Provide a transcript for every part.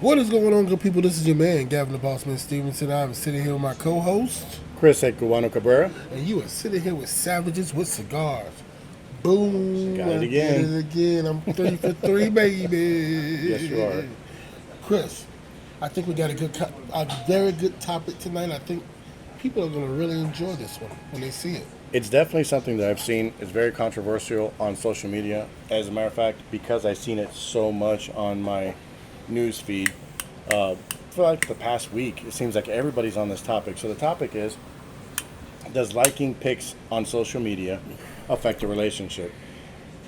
What is going on, good people? This is your man, Gavin the Bossman Stevenson. I'm sitting here with my co-host, Chris Cubano Cabrera. and you are sitting here with savages with cigars. Boom! Got it I again. did it again. I'm 3 for 3, baby. Yes, you are. Chris, I think we got a very good topic tonight. I think people are going to really enjoy this one when they see it. It's definitely something that I've seen. It's very controversial on social media. As a matter of fact, because I've seen it so much on my news feed for like the past week, it seems like everybody's on this topic. So the topic is, does liking pics on social media affect a relationship?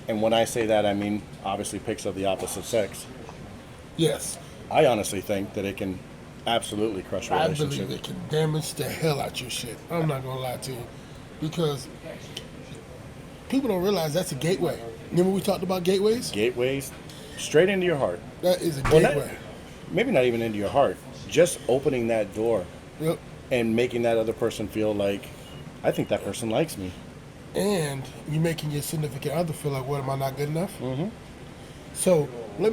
And when I say that, I mean obviously pics of the opposite sex. Yes, I honestly think that it can absolutely crush a I relationship. believe it can damage the hell out your shit. I'm not going to lie to you. Because people don't realize that's a gateway. Remember we talked about gateways? Gateways straight into your heart. That is a Well, gateway. Maybe not even into your heart. Just opening that door Yep. and making that other person feel like, I think that person likes me. And you're making your significant other feel like, what, am I not good enough? Mm-hmm. So let's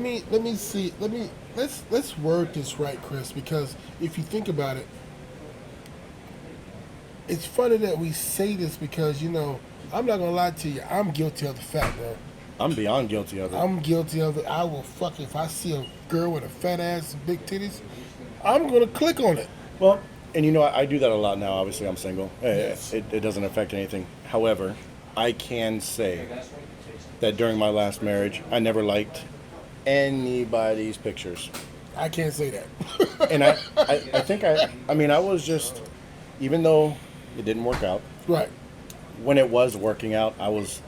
word this right, Chris, because if you think about it, it's funny that we say this because, I'm not gonna lie to you, I'm guilty of the fact, bro. I'm beyond guilty of it. I'm guilty of it. I will fuck if I see a girl with a fat ass and big titties, I'm gonna click on it. Well, and I do that a lot now. Obviously, I'm single. Yes. It doesn't affect anything. However, I can say that during my last marriage, I never liked anybody's pictures. I can't say that. And I think I was just, even though it didn't work out, Right. when it was working out, I was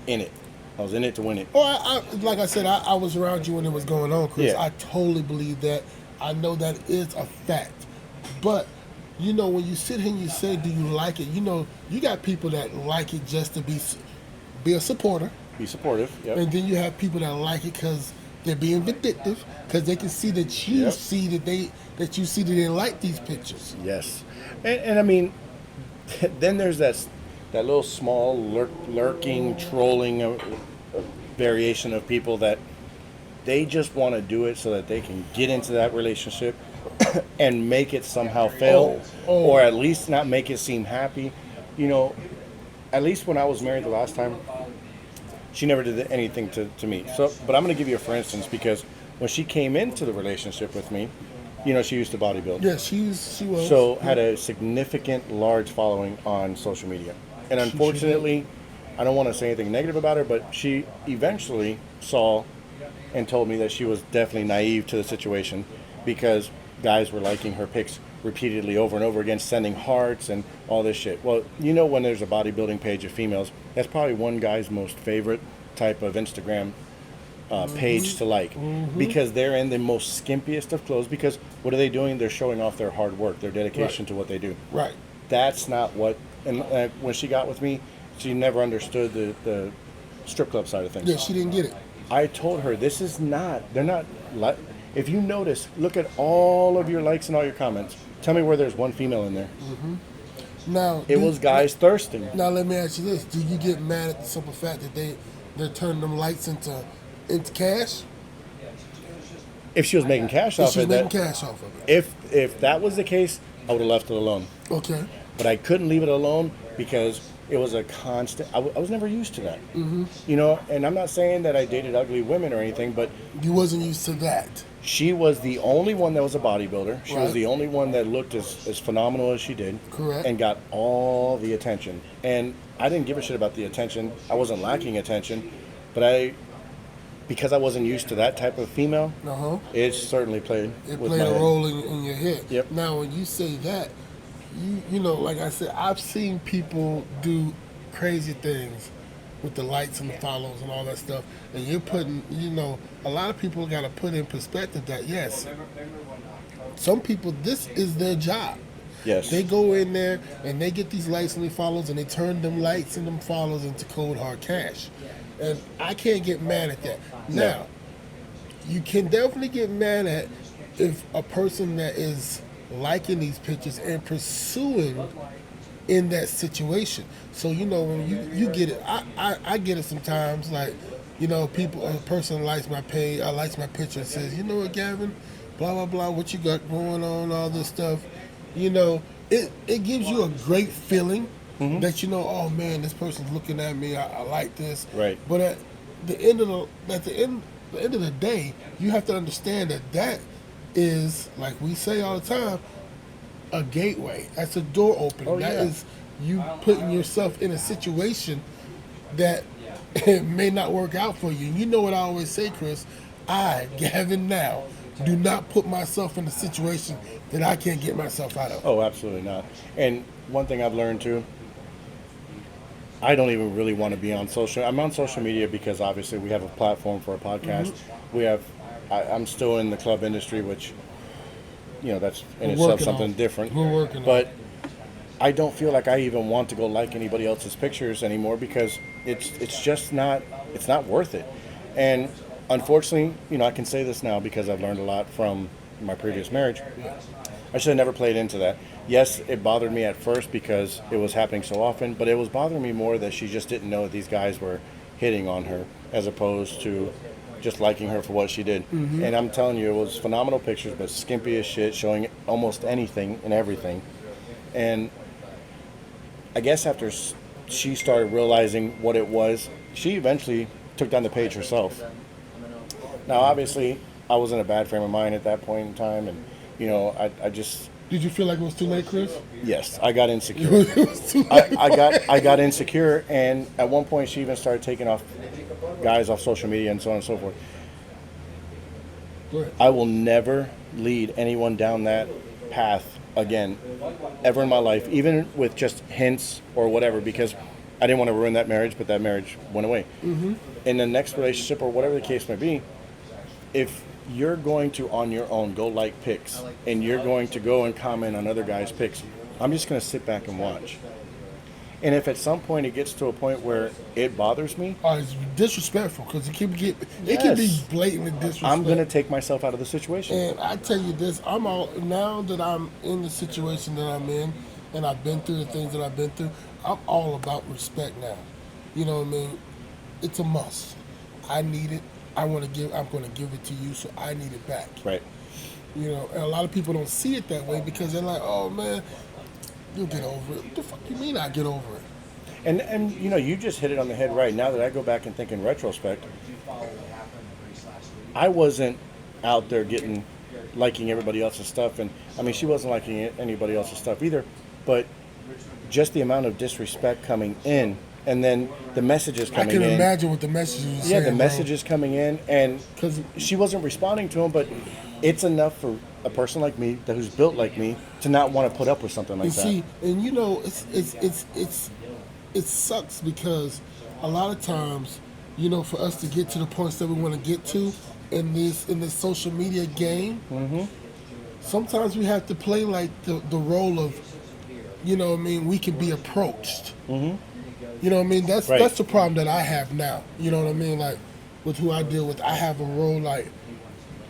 in it. I was in it to win it. Well, like I said, I was around you when it was going on, Chris. Yeah. I totally believe that. I know that is a fact. But, when you sit here and you say, do you like it? You got people that like it just to be a supporter. Be supportive. Yep. And then you have people that like it because they're being vindictive, because they can see that you Yep. see that you see that they like these pictures. Yes. And I mean, then there's that little small lurking, trolling variation of people that they just want to do it so that they can get into that relationship and make it somehow fail, Oh. or at least not make it seem happy. At least when I was married the last time, she never did anything to me. So, but I'm going to give you a for instance, because when she came into the relationship with me, she used to bodybuild. Yeah, she was. So had a significant, large following on social media. And unfortunately, I don't want to say anything negative about her, but she eventually saw and told me that she was definitely naive to the situation, because guys were liking her pics repeatedly over and over again, sending hearts and all this shit. Well, when there's a bodybuilding page of females, that's probably one guy's most favorite type of Instagram page to like, because they're in the most skimpiest of clothes, because what are they doing? They're showing off their hard work, their dedication to what they do. Right. That's not what, and when she got with me, she never understood the strip club side of things. Yeah, she didn't get it. I told her, they're not, if you notice, look at all of your likes and all your comments. Tell me where there's one female in there. Now It was guys thirsting. Now let me ask you this: do you get mad at the simple fact that they're turning them lights into cash? If she was making cash If off she's it, making cash off of it. if that was the case, I would have left it alone. Okay. But I couldn't leave it alone because it was a constant. I was never used to that. And I'm not saying that I dated ugly women or anything, but You wasn't used to that. she was the only one that was a bodybuilder. She was Right. the only one that looked as phenomenal as she did. Correct. And got all the attention. And I didn't give a shit about the attention. I wasn't lacking attention, but because I wasn't used to that type of female, it certainly played. It with played my a head. role in your head. Yep. Now, when you say that, like I said, I've seen people do crazy things with the lights and the follows and all that stuff. And you're putting, a lot of people got to put in perspective that, yes, some people, this is their job. Yes. They go in there and they get these lights and the follows and they turn them lights and them follows into cold hard cash. And I can't get mad at that. No. Now, you can definitely get mad at if a person that is liking these pictures and pursuing in that situation. So when you get it, I get it sometimes. Like, a person likes my page, likes my picture, and says, you know what, Gavin, blah blah blah, what you got going on, all this stuff. You know, it gives you a great feeling that you know, oh man, this person's looking at me. I like this. Right. But at the end of the end of the day, you have to understand that that is, like we say all the time, a gateway. That's a door opener. Oh, That yeah. is you putting yourself in a situation that it may not work out for you. You know what I always say, Chris? I, Gavin, now do not put myself in a situation that I can't get myself out of. Oh, absolutely not. And one thing I've learned too, I don't even really want to be on social. I'm on social media because obviously we have a platform for a podcast. Mm-hmm. We have. I'm still in the club industry, which, you know, that's in We're itself working something on it. different. We're working on But it. I don't feel like I even want to go like anybody else's pictures anymore because it's just not worth it. And unfortunately, you know, I can say this now because I've learned a lot from my previous marriage. I should have never played into that. Yes, it bothered me at first because it was happening so often, but it was bothering me more that she just didn't know that these guys were hitting on her as opposed to just liking her for what she did. And I'm telling you, it was phenomenal pictures, but skimpy as shit, showing almost anything and everything. And I guess after she started realizing what it was, she eventually took down the page herself. Now, obviously, I was in a bad frame of mind at that point in time, and you know, I just Did you feel like it was too late, Chris? yes, I got insecure. It was too late. I got insecure, and at one point, she even started taking off guys off social media and so on and so forth. Go ahead. I will never lead anyone down that path again, ever in my life, even with just hints or whatever, because I didn't want to ruin that marriage, but that marriage went away. In the next relationship or whatever the case may be, if you're going to on your own go like pics and you're going to go and comment on other guys' pics, I'm just going to sit back and watch. And if at some point it gets to a point where it bothers me, It's disrespectful because it can be Yes. blatantly disrespectful. I'm going to take myself out of the situation. And I tell you this, I'm all now that I'm in the situation that I'm in, and I've been through the things that I've been through. I'm all about respect now. You know what I mean? It's a must. I need it. I'm going to give it to you, so I need it back. Right. You know, and a lot of people don't see it that way because they're like, "Oh man, you'll get over it." What the fuck you mean I get over it? And you know, you just hit it on the head right now that I go back and think in retrospect. I wasn't out there liking everybody else's stuff, and I mean, she wasn't liking anybody else's stuff either, but just the amount of disrespect coming in, and then the messages I coming can in. imagine what the messages were Yeah, saying. the bro. messages coming in, and 'Cause- she wasn't responding to them, but it's enough for a person like me, who's built like me, to not want to put up with something like You that. see, and you know, it sucks because a lot of times, you know, for us to get to the points that we want to get to in this social media game, sometimes we have to play like the role of, you know what I mean, we can be approached. You know what I mean? That's Right. that's the problem that I have now. You know what I mean? Like with who I deal with, I have a role like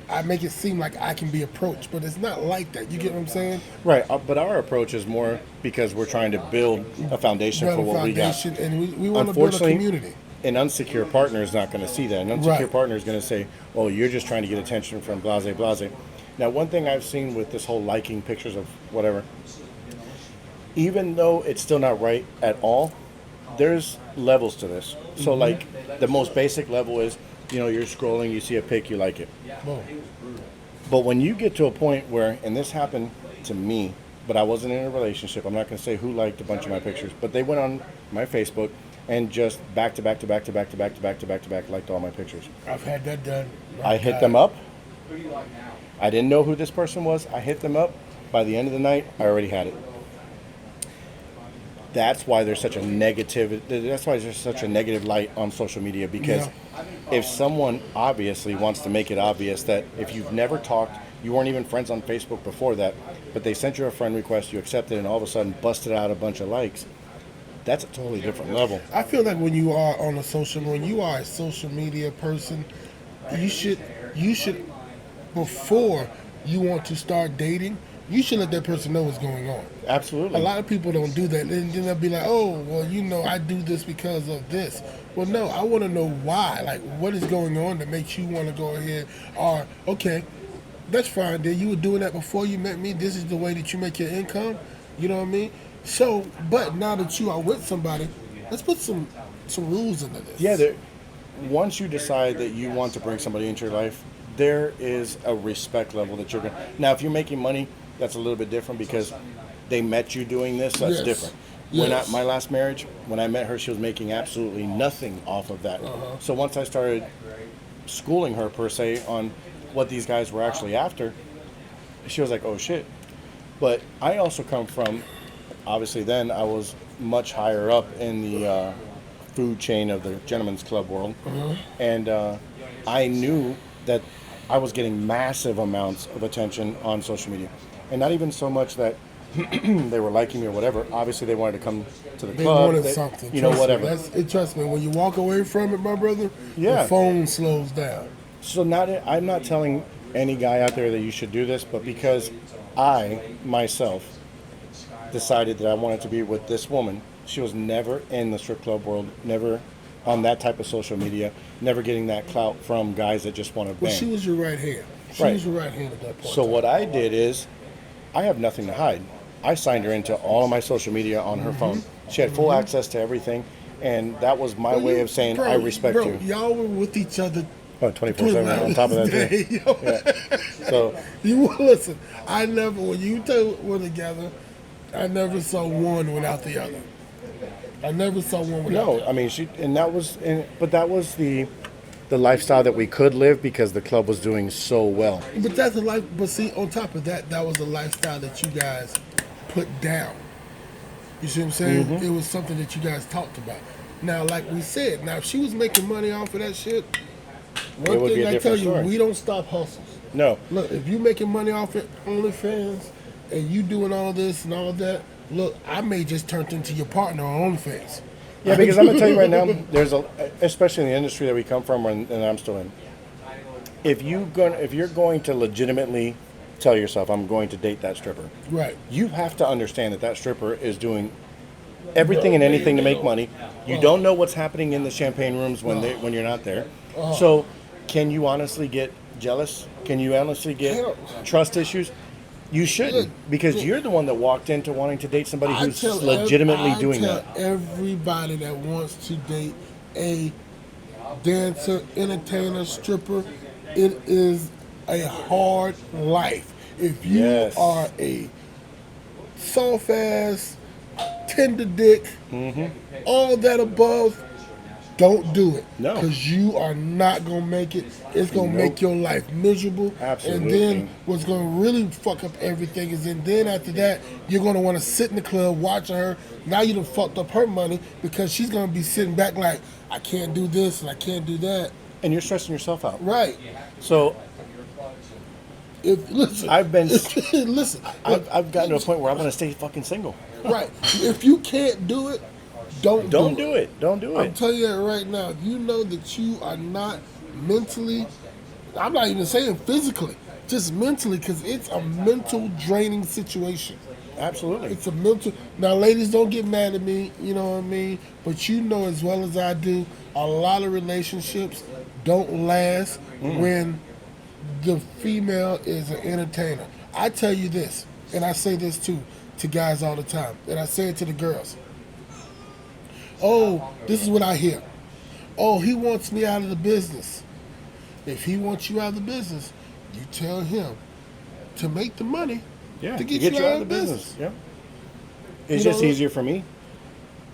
I make it seem like I can be approached, but it's not like that. You get what I'm saying? Right, but our approach is more because we're trying to build a foundation for Build a what we got. foundation, and we want to build a Unfortunately, community. an unsecure partner is not going to see that. An unsecure Right. partner is going to say, "Oh, you're just trying to get attention from blase blase." Now, one thing I've seen with this whole liking pictures of whatever, even though it's still not right at all, there's levels to this. So, like, the most basic level is, you know, you're scrolling, you see a pic, you like it. Boom. But when you get to a point where, and this happened to me, but I wasn't in a relationship. I'm not going to say who liked a bunch of my pictures, but they went on my Facebook and just back to back to back to back to back to back to back to back liked all my pictures. I've had that done. I hit them up. I didn't know who this person was. I hit them up. By the end of the night, I already had it. That's why there's such a negative. That's why there's such a negative light on social media, because if someone obviously wants to make it obvious that if you've never talked, you weren't even friends on Facebook before that, but they sent you a friend request, you accepted, and all of a sudden busted out a bunch of likes. That's a totally different level. I feel like when you are a social media person, you should before you want to start dating, you should let that person know what's going on. Absolutely. A lot of people don't do that. And then they'll be like, "Oh, well, you know, I do this because of this." Well, no, I want to know why. Like, what is going on that makes you want to go ahead? Or, okay, That's fine. Then you were doing that before you met me. This is the way that you make your income. You know what I mean? So, but now that you are with somebody, let's put some rules into this. Yeah, once you decide that you want to bring somebody into your life, there is a respect level that you're going to. Now, if you're making money, that's a little bit different because they met you doing this. That's Yes. different. Yes. My last marriage, when I met her, she was making absolutely nothing off of that. So once I started schooling her, per se, on what these guys were actually after, she was like, oh shit. But I also come from, obviously, then I was much higher up in the food chain of the gentleman's club world. And I knew that I was getting massive amounts of attention on social media. And not even so much that they were liking me or whatever. Obviously, they wanted to come to the They club. wanted something. You know, Trust whatever. Me, trust me, when you walk away from it, my brother, Yeah. the phone slows down. So I'm not telling any guy out there that you should do this, but because I myself decided that I wanted to be with this woman, she was never in the strip club world, never on that type of social media, never getting that clout from guys that just want to bang. Well, she was your right hand. She Right. was your right hand at that point. So what I did is, I have nothing to hide. I signed her into all of my social media on her phone. She had full access to everything, and that was my way of saying I respect you. Y'all were with each other. Oh, 24/7 on top of that too. Day, yo. Yeah. So You listen. I never, when you two were together, I never saw one without the other. I never saw one without. no, I mean but that was the lifestyle that we could live because the club was doing so well. But that's a life. But see, on top of that, that was a lifestyle that you guys put down. You see what I'm saying? Mm-hmm. It was something that you guys talked about. Now, like we said, now if she was making money off of that shit, one It would be thing a I tell different you, story. we don't stop hustles. No, Look, if you making money off it, OnlyFans, and you doing all this and all that, look, I may just turn into your partner on OnlyFans. yeah, because I'm gonna tell you right now, especially in the industry that we come from, and I'm still in. If you're going to legitimately tell yourself I'm going to date that stripper, Right. you have to understand that that stripper is doing everything and anything to make money. You don't know what's happening in the champagne rooms when you're not there. So, can you honestly get jealous? Can you honestly get trust issues? You shouldn't, because you're the one that walked into wanting to date somebody who's legitimately doing that. Everybody that wants to date a dancer, entertainer, stripper, it is a hard life. If you Yes. are a soft ass, tender dick, all that above, don't do it. No. Because you are not going to make it. It's going to make your life miserable. Absolutely. And then what's going to really fuck up everything is then after that, you're going to want to sit in the club watching her. Now you done fucked up her money because she's going to be sitting back like, I can't do this and I can't do that. And you're stressing yourself out. Right. So Listen, I've been- listen. I've gotten to a point where I want to stay fucking single. Right. If you can't do it, don't Do it. Don't do I'm it. telling you that right now. If you know that you are not mentally, I'm not even saying physically, just mentally, because it's a mental draining situation. Absolutely. It's a mental. Now, ladies, don't get mad at me. You know what I mean. But you know as well as I do, a lot of relationships don't last when the female is an entertainer. I tell you this, and I say this too to guys all the time, and I say it to the girls. Oh, this is what I hear. Oh, he wants me out of the business. If he wants you out of the business, you tell him to make the money Yeah, to get you out of the business. Yeah. It's You just know- easier for me.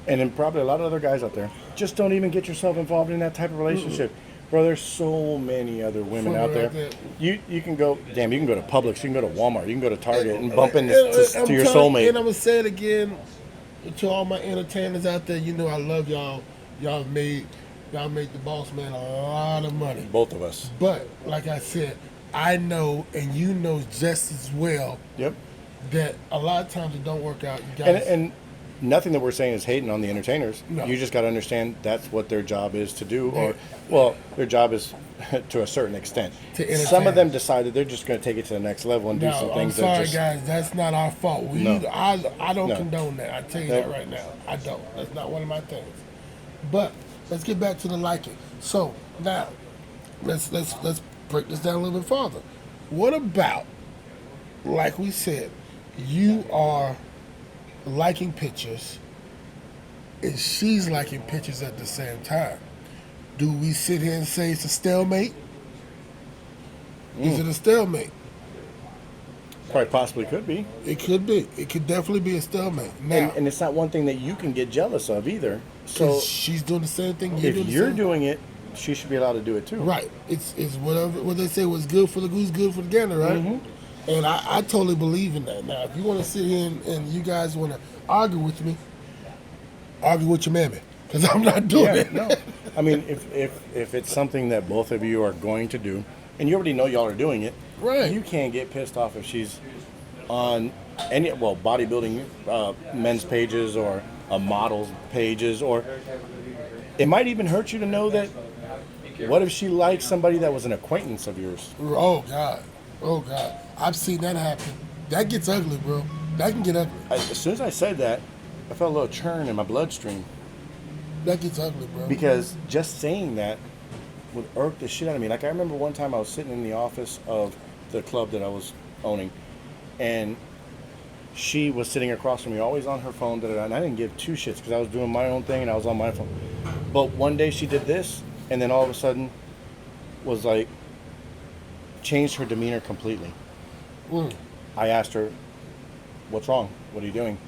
And then probably a lot of other guys out there. Just don't even get yourself involved in that type of relationship. Bro, there's so many other women out there. You can go, you can go to Publix, you can go to Walmart, you can go to Target and bump into I'm to your telling- soulmate. And I'm going to say it again to all my entertainers out there. You know I love y'all. Y'all made the boss man a lot of money. Both of us. But, like I said, I know and you know just as well Yep. that a lot of times it don't work out. You guys, And nothing that we're saying is hating on the entertainers. No. You just got to understand that's what their job is to do. Or, well, their job is to a certain extent. To entertain. Some of them decided they're just going to take it to the next level and do no, some I'm things sorry, that just. guys. That's not our fault. No. I don't No. condone that. I tell you No. that right now. I don't. That's not one of my things. But let's get back to the liking. So now, let's break this down a little bit farther. What about, like we said, you are liking pictures and she's liking pictures at the same time? Do we sit here and say it's a stalemate? Is it a stalemate? Quite possibly could be. It could be. It could definitely be a stalemate. Now, And it's not one thing that you can get jealous of either. So 'cause she's doing the same thing. if Doing the you're same. doing it, she should be allowed to do it too. Right. It's whatever what they say was good for the goose, good for the gander, right? And I totally believe in that. Now, if you want to sit here and you guys want to argue with me, argue with your mammy, because I'm not doing Yeah, it. no. I mean, if it's something that both of you are going to do, and you already know y'all are doing it, Right. you can't get pissed off if she's on any bodybuilding men's pages or a model's pages, or it might even hurt you to know that. What if she likes somebody that was an acquaintance of yours? Oh God, oh God, I've seen that happen. That gets ugly, bro. That can get ugly. As soon as I said that, I felt a little churn in my bloodstream That gets ugly, bro. because just saying that would irk the shit out of me. Like I remember one time I was sitting in the office of the club that I was owning, and she was sitting across from me, always on her phone, and I didn't give two shits because I was doing my own thing and I was on my phone. But one day she did this, and then all of a sudden was like, changed her demeanor completely. Mm. I asked her, "What's wrong? What are you doing?"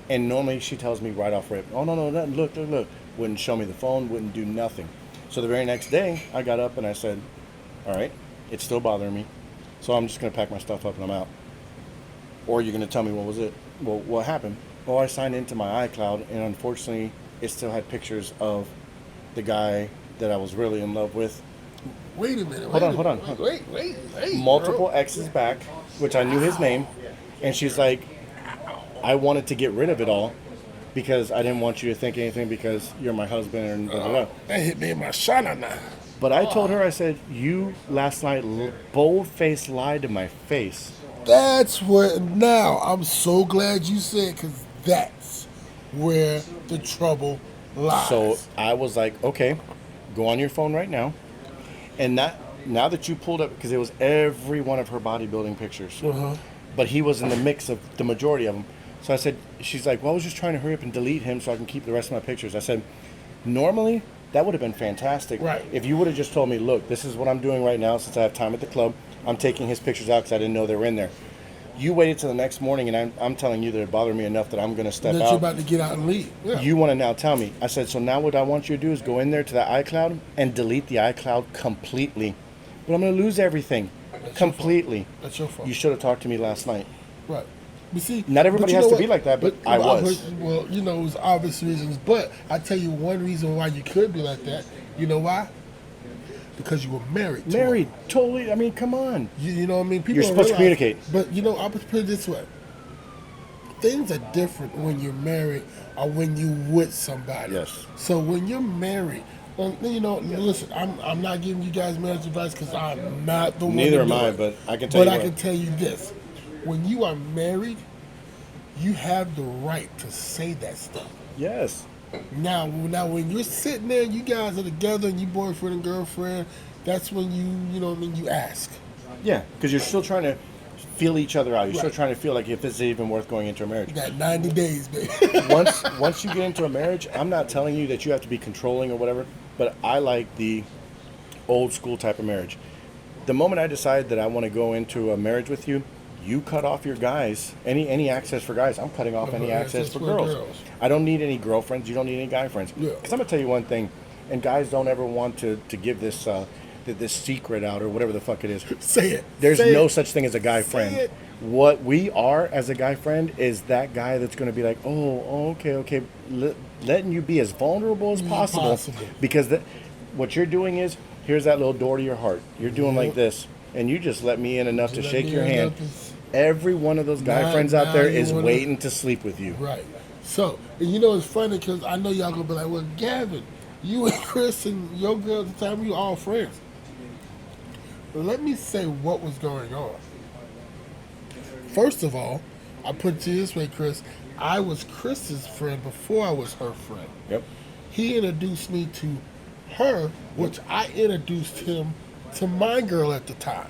And normally she tells me right off rip, "Oh, no, nothing. Look. Wouldn't show me the phone, wouldn't do nothing. So the very next day, I got up and I said, all right, it's still bothering me. So I'm just going to pack my stuff up and I'm out. Or you're going to tell me what was it? Well, what happened? Well, I signed into my iCloud and unfortunately it still had pictures of the guy that I was really in love with. Wait a minute. Hold on. Wait. Multiple bro. exes back, which I knew his name. And she's like, I wanted to get rid of it all because I didn't want you to think anything because you're my husband and blah, blah, blah. That hit me in my shana now. But I told her, I said, you last night bold-faced lied to my face. That's what. Now I'm so glad you said, because that's where the trouble lies. So I was like, okay, go on your phone right now. And now that you pulled up, because it was every one of her bodybuilding pictures. But he was in the mix of the majority of them. So I said, she's like, well, I was just trying to hurry up and delete him so I can keep the rest of my pictures. I said, normally, that would have been fantastic. Right. If you would have just told me, look, this is what I'm doing right now since I have time at the club. I'm taking his pictures out because I didn't know they were in there. You waited till the next morning, and I'm telling you that it bothered me enough that I'm going to step that out. you're about to get out and leave. Yeah. You want to now tell me. I said, so now what I want you to do is go in there to the iCloud and delete the iCloud completely. But I'm going to lose everything completely. That's your fault. You should have talked to me last night. Right. But see, Not everybody but you has know to what? be like that, but I was. Well, you know, it was obvious reasons. But I tell you one reason why you could be like that. You know why? Because you were married. to Married, her. totally. I mean, come on. You know what I mean? People You're don't supposed to realize- communicate. But you know, I'll put it this way: things are different when you're married or when you with somebody. Yes. So when you're married, well, you know, listen, I'm not giving you guys marriage advice because I'm not the one. Neither to am do I, it. but I can tell But you I what. can tell you this: when you are married, you have the right to say that stuff. Yes. Now, when you're sitting there, you guys are together, and you boyfriend and girlfriend. That's when you know what I mean. You ask. Yeah, because you're still trying to feel each other out. You're still Right. trying to feel like if this is even worth going into a marriage. You got 90 days, baby. Once you get into a marriage, I'm not telling you that you have to be controlling or whatever, but I like the old school type of marriage. The moment I decide that I want to go into a marriage with you, you cut off your guys, any access for guys. I'm cutting off any access for girls. I don't need any girlfriends. You don't need any guy friends. Yeah. Because I'm gonna tell you one thing, and guys don't ever want to give this this secret out or whatever the fuck it is. Say it. There's Say no it. such thing as a guy Say friend. it. What we are as a guy friend is that guy that's going to be like, oh, okay, letting you be as vulnerable as possible. Because what you're doing is, here's that little door to your heart. You're doing like this, and you just let me in enough to Let shake me your in hand. enough Every one of those guy Now- friends out now there you is wanna- waiting to sleep with you. Right. So, and you know it's funny because I know y'all gonna be like, well, Gavin, you and Chris and your girl at the time, you all friends. But let me say what was going on. First of all, I put it to you this way, Chris. I was Chris's friend before I was her friend. Yep. He introduced me to her, which I introduced him to my girl at the time.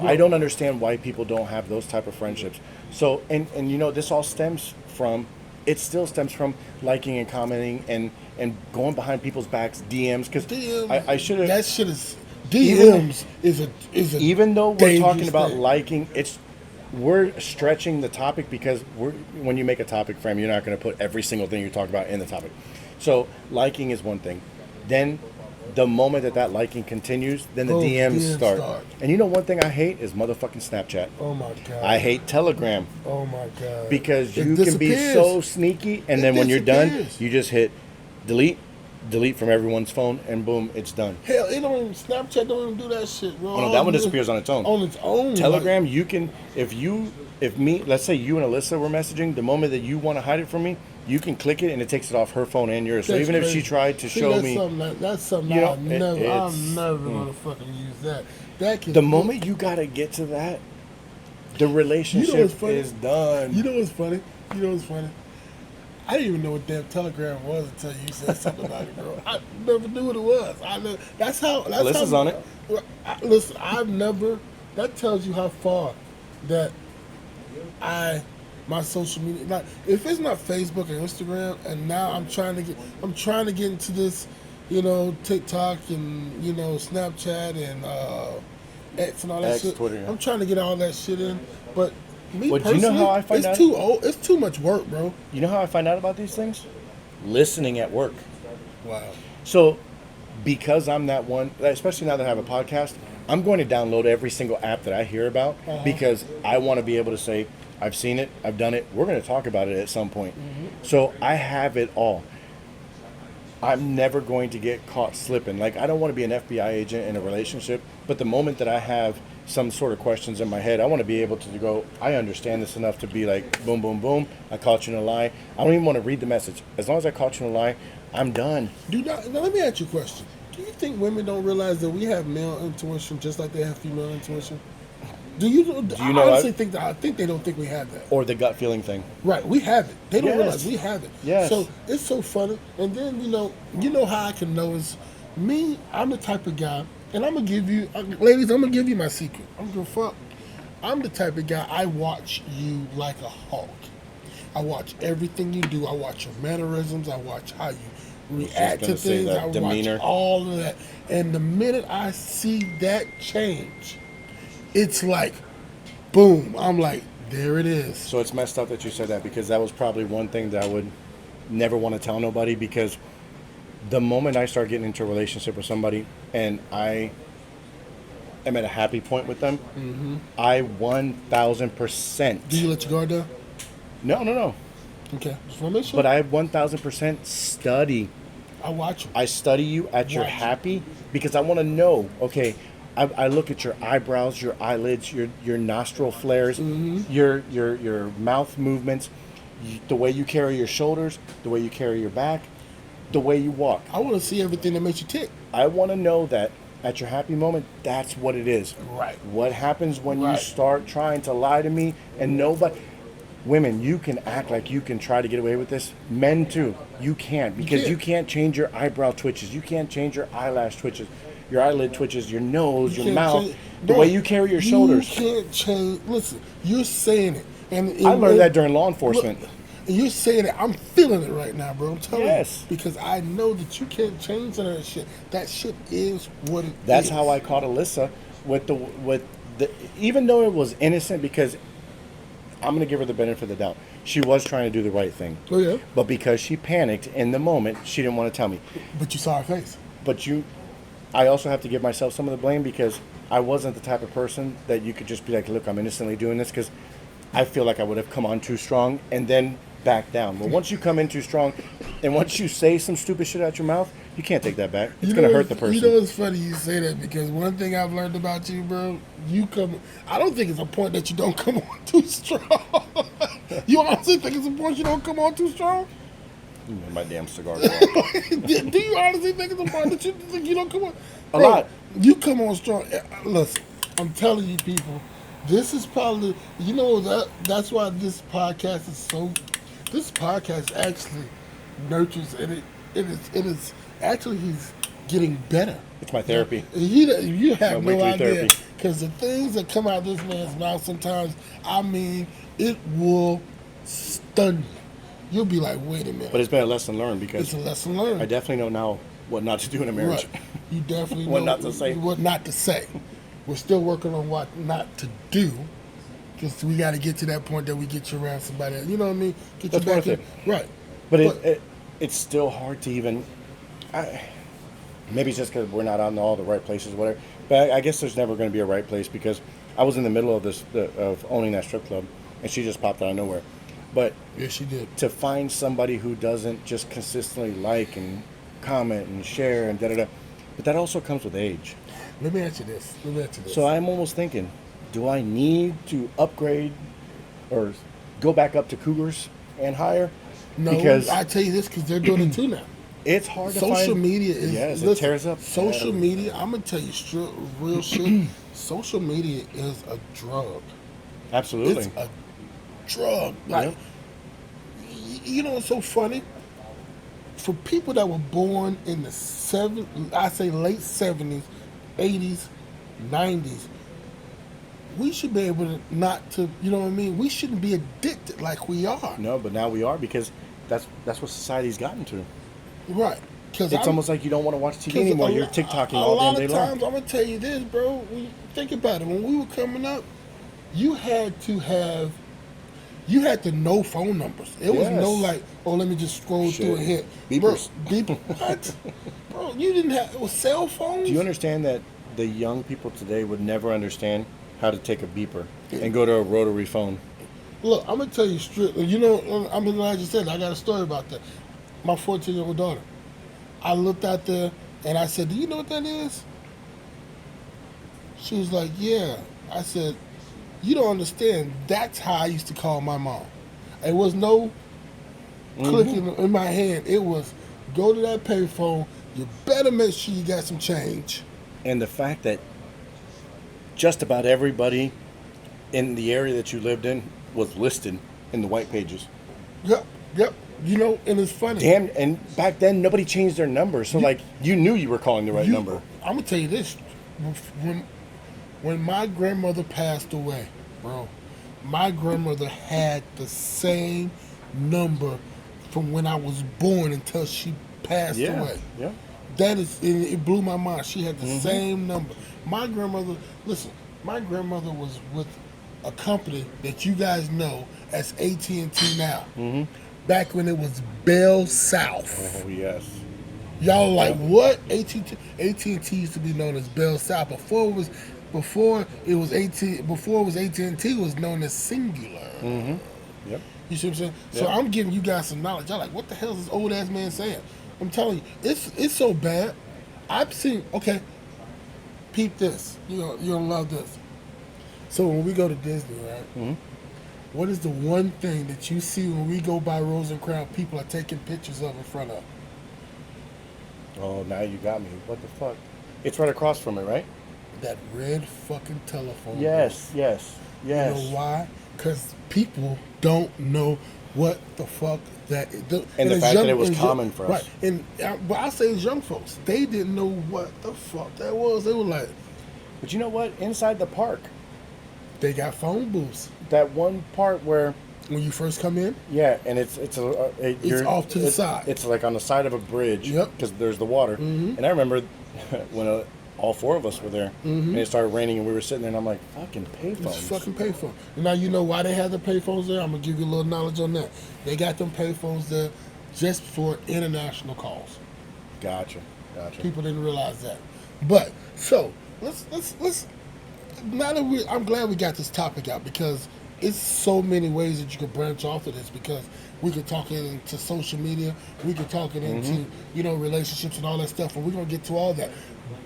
I don't understand why people don't have those type of friendships. So, and you know, this all stems from, it still stems from liking and commenting and going behind people's backs, DMs. Because I should have. That shit is DMs is a Even though we're dangerous talking about thing. liking, we're stretching the topic because when you make a topic frame, you're not going to put every single thing you talk about in the topic. So liking is one thing. Then the moment that liking continues, then the DMs start. And you know one thing I hate is motherfucking Snapchat. Oh my god. I hate Telegram Oh my god. because It you can be disappears. so sneaky, and It then when you're done, disappears. you just hit delete from everyone's phone, and boom, it's done. Hell, it don't even Snapchat don't even do that shit, bro. Oh no, that one disappears on its own. On its own. Telegram, you can, if me, let's say you and Alyssa were messaging, the moment that you want to hide it from me, you can click it and it takes it off her phone and yours. So That's even if crazy. she tried to See, show that's me, that's something you know, I'm never it's- gonna fucking use that. That can the moment you gotta get to that, the relationship funny? is done. You know what's funny? You know what's funny? I didn't even know what damn Telegram was until you said something about it, bro. I never knew what it was. I know that's how. That's Alyssa's how, on it. Listen, I've never. That tells you how far that my social media. Like, if it's not Facebook and Instagram, and now I'm trying to get into this, you know, TikTok and you know Snapchat and X and all that X, shit. Twitter, yeah. I'm trying to get all that shit in, but. Me Well, do you know personally, how I find it's out? too old. It's too much work, bro. You know how I find out about these things? Listening at work. Wow. So, because I'm that one, especially now that I have a podcast, I'm going to download every single app that I hear about because I want to be able to say, I've seen it, I've done it, we're going to talk about it at some point. So, I have it all. I'm never going to get caught slipping. Like, I don't want to be an FBI agent in a relationship, but the moment that I have some sort of questions in my head, I want to be able to go, I understand this enough to be like, boom, boom, boom, I caught you in a lie. I don't even want to read the message. As long as I caught you in a lie, I'm done. Now let me ask you a question. Do you think women don't realize that we have male intuition just like they have female intuition? Do you you I know honestly what? think that I think they don't think we have that. Or the gut feeling thing. Right, we have it. They don't Yes. realize we have it. Yes. So it's so funny. And then you know how I can know is me. I'm the type of guy, and I'm gonna give you, ladies. I'm gonna give you my secret. I'm gonna fuck. I'm the type of guy. I watch you like a hawk. I watch everything you do. I watch your mannerisms. I watch how you react to gonna say things. that I demeanor. watch all of that. And the minute I see that change, it's like, boom. I'm like, there it is. So it's messed up that you said that because that was probably one thing that I would never want to tell nobody because the moment I start getting into a relationship with somebody and I am at a happy point with them, I 1000%. Do you let your guard down? No. Okay. Just want to make sure. But I 1000% study. I watch you. I study you at your Watch. happy because I want to know, okay, I look at your eyebrows, your eyelids, your nostril flares, your mouth movements, the way you carry your shoulders, the way you carry your back, the way you walk. I want to see everything that makes you tick. I want to know that at your happy moment, that's what it is. Right. What happens when you Right. start trying to lie to me and nobody... Women, you can act like you can try to get away with this. Men too. You can't because can't. you can't change your eyebrow twitches. You can't change your eyelash twitches, your eyelid twitches, your nose, your Can't mouth, change- the Bro, way you carry your shoulders. You can't change. Listen, you're saying it, and I learned that during law enforcement. Look, and you're saying it. I'm feeling it right now, bro. I'm telling Yes. you because I know that you can't change none of that shit. That shit is what it That's is. how I caught Alyssa with the even though it was innocent because I'm gonna give her the benefit of the doubt. She was trying to do the right thing. Oh yeah. But because she panicked in the moment, she didn't want to tell me. But you saw her face. But I also have to give myself some of the blame because I wasn't the type of person that you could just be like, look, I'm innocently doing this because I feel like I would have come on too strong and then back down. Well, once you come in too strong and once you say some stupid shit out your mouth, you can't take that back. It's going to hurt the person. You know what's funny you say that because one thing I've learned about you, bro, I don't think it's a point that you don't come on too strong. You honestly think it's a point you don't come on too strong? My damn cigar. Do you honestly think it's a point that you think you don't come on? A lot. You come on strong. Listen, I'm telling you people, this is probably, that's why this podcast is so, this podcast actually nurtures and it is actually he's getting better. It's my therapy. You have My no weekly idea. therapy. Because the things that come out of this man's mouth sometimes, I mean, it will stun you. You'll be like, wait a minute. But it's been a lesson learned It's because a lesson learned. I definitely know now what not to do in a marriage. Right. You definitely What know not to say. what not to say. We're still working on what not to do. Because we got to get to that point that we get you around somebody else. You know what I mean? Get That's you back worth in. Right. But it's still hard to even. Maybe it's just because we're not on all the right places, whatever. But I guess there's never going to be a right place because I was in the middle of of owning that strip club, and she just popped out of nowhere. But Yes, she did. to find somebody who doesn't just consistently like and comment and share and da da da, but that also comes with age. Let me ask you this. So I'm almost thinking, do I need to upgrade or go back up to Cougars and higher? No, because I tell you this because they're doing it too now. it's hard to find. Social media is yes, it listen, tears up. Social media. I'm gonna tell you real shit. Social media is a drug. Absolutely. It's a drug. Like, you know what's so funny? For people that were born in the I say late 70s, 80s, 90s, we should be able to not to, you know what I mean? We shouldn't be addicted like we are. No, but now we are because that's what society's gotten to. Right. Because It's almost like you don't want to watch TV anymore. You're TikToking all damn day day long. times, I'm gonna tell you this, bro. Think about it. When we were coming up, you had to know phone numbers. It was Yes. no like, oh, let me just scroll Shit. through and hit. Beepers. Bro, what? Bro, you didn't have it was cell phones. Do you understand that the young people today would never understand how to take a beeper and go to a rotary phone? Look, I'm gonna tell you straight. You know, I'm glad you said that. I got a story about that. My 14-year-old daughter. I looked out there and I said, "Do you know what that is?" She was like, "Yeah." I said, "You don't understand. That's how I used to call my mom. It was no clicking in my hand. It was go to that payphone. You better make sure you got some change." And the fact that just about everybody in the area that you lived in was listed in the white pages. Yep. You know, and it's funny. Damn, and back then nobody changed their number, so like you knew you were calling the right number. I'm gonna tell you this: when my grandmother passed away, bro, my grandmother had the same number from when I was born until she passed Yeah, away. yeah. That is, it blew my mind. She had the same number. My grandmother, listen, my grandmother was with a company that you guys know as AT&T now. Back when it was Bell South. Oh yes. Y'all like what? AT&T used to be known as Bell South. Before it was AT&T was known as Singular. Yep. You see what I'm saying? So Yeah. I'm giving you guys some knowledge. Y'all like, what the hell is this old ass man saying? I'm telling you, it's so bad. I've seen. Okay, peep this. You're gonna love this. So when we go to Disney, right? What is the one thing that you see when we go by Rose and Crown? People are taking pictures of in front of. Oh, now you got me. What the fuck? It's right across from it, right? That red fucking telephone. Yes, yes, yes. You know why? Because people don't know what the fuck that is. And the it's fact that it was it's common for us. Right. And but I say it's young folks. They didn't know what the fuck that was. They were like, But you know what? Inside the park, they got phone booths. that one part where, When you first come in, yeah, and it's you're- off to the side. It's like on the side of a bridge. Yep. Because there's the water. And I remember when all four of us were there, and it started raining, and we were sitting there, and I'm like, fucking payphones. it's fucking payphone. And now you know why they have the payphones there? I'm going to give you a little knowledge on that. They got them payphones there just for international calls. Gotcha. People didn't realize that. But so let's now that I'm glad we got this topic out because it's so many ways that you can branch off of this because we could talk it into social media, we could talk it into relationships and all that stuff, and we're gonna get to all that.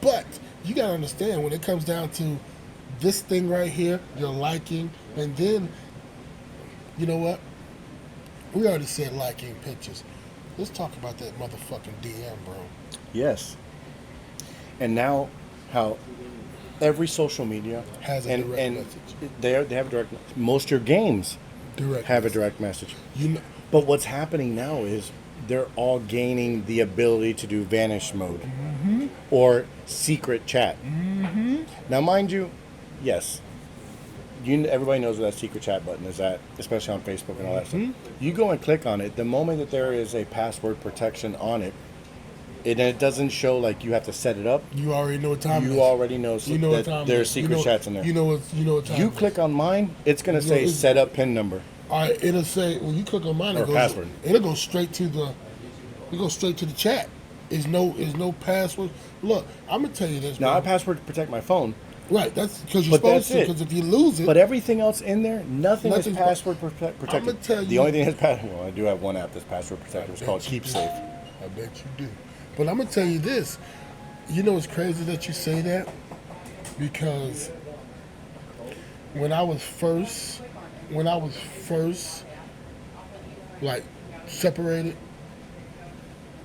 But you gotta understand when it comes down to this thing right here, you're liking, and then you know what? We already said liking pictures. Let's talk about that motherfucking DM, bro. Yes. And now, how every social media Has a and direct and message. they have a direct. Most of your games Direct have a message. direct message. You know, But what's happening now is they're all gaining the ability to do vanish mode or secret chat. Now, mind you, yes, everybody knows where that secret chat button is at, especially on Facebook and all that stuff. You go and click on it. The moment that there is a password protection on it, and it doesn't show like you have to set it up. You already know what time it is. You already know, You know what that time it there's is. secret chats in there. You know what time You it is. click on mine, it's gonna say it's- set up PIN number. All right, it'll say when you click on mine, Or it goes. password. It'll go straight to the. It goes straight to the chat. Is no password. Look, I'm gonna tell you this. Now bro. I password protect my phone, Right, that's because you're But supposed that's to. it. Because if you lose it, but everything else in there, nothing is Nothing's- password protected. I'ma tell The you- only thing that's well, I do have one app that's password protected. It's called KeepSafe. I bet you do. But I'm gonna tell you this. You know it's crazy that you say that because when I was first like separated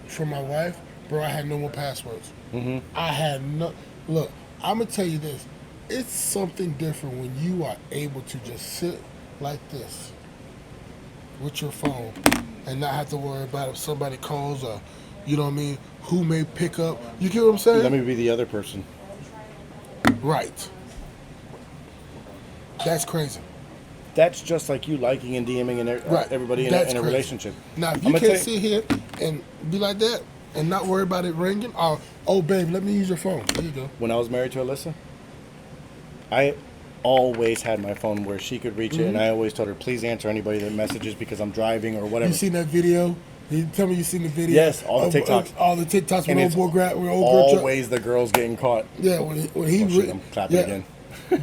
from my wife, bro, I had no more passwords. Mm-hmm. I had no. Look, I'm gonna tell you this. It's something different when you are able to just sit like this with your phone and not have to worry about if somebody calls or, you know what I mean, who may pick up. You get what I'm saying? Let me be the other person. Right. That's crazy. That's just like you liking and DMing and Right. everybody in That's a crazy. relationship. Now, if I'm you gonna can't tell sit here and be like that and not worry about it ringing, or, oh, babe, let me use your phone. There you go. When I was married to Alyssa, I always had my phone where she could reach it, and I always told her, please answer anybody that messages because I'm driving or whatever. You seen that video? You tell me you seen the video. Yes, all the TikToks. All the TikToks And with it's old boy with old girl. always the girls getting caught. Yeah, when he Oh, shit, I'm clapping again.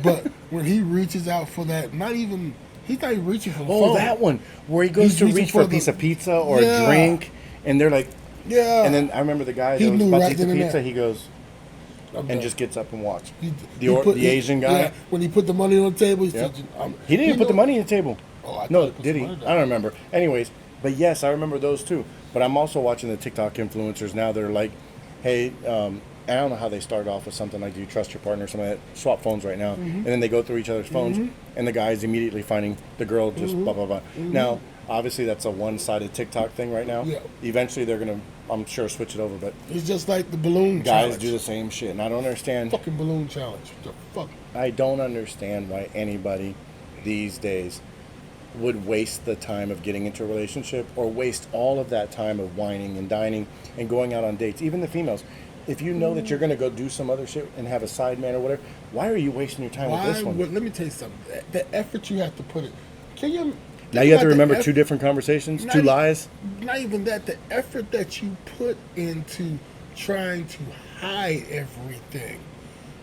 But when he reaches out for that, he's not even reaching for the Oh, phone. that one where he goes He's to reaching reach for a for piece the- of pizza or Yeah. a drink, and they're like, Yeah. and then I remember the guy He that was knew about right to eat the then and pizza. there. He goes I'm and done. just gets up and walks. He The Asian guy. Yeah, when he put the money on the table, he Yep. said, He didn't even put the know- money on the table. Oh, I thought No, he put did some he? money down. I don't remember. Anyways, but yes, I remember those too. But I'm also watching the TikTok influencers now. They're like, hey, I don't know how they started off with something like, do you trust your partner or something like that? Swap phones right now. And then they go through each other's phones, and the guy's immediately finding the girl just blah, blah, blah. Now, obviously, that's a one-sided TikTok thing right now. Yeah. Eventually, they're going to, I'm sure, switch it over. But It's just like the balloon guys challenge. do the same shit. And I don't understand. Fucking balloon challenge. The fuck? I don't understand why anybody these days would waste the time of getting into a relationship or waste all of that time of whining and dining and going out on dates. Even the females. If you know that you're going to go do some other shit and have a side man or whatever, why are you wasting your time with this one? Let me tell you something. The effort you have to put in. Can you? Now you have to about the remember eff- two different conversations, Not two e- lies. Not even that. The effort that you put into trying to hide everything.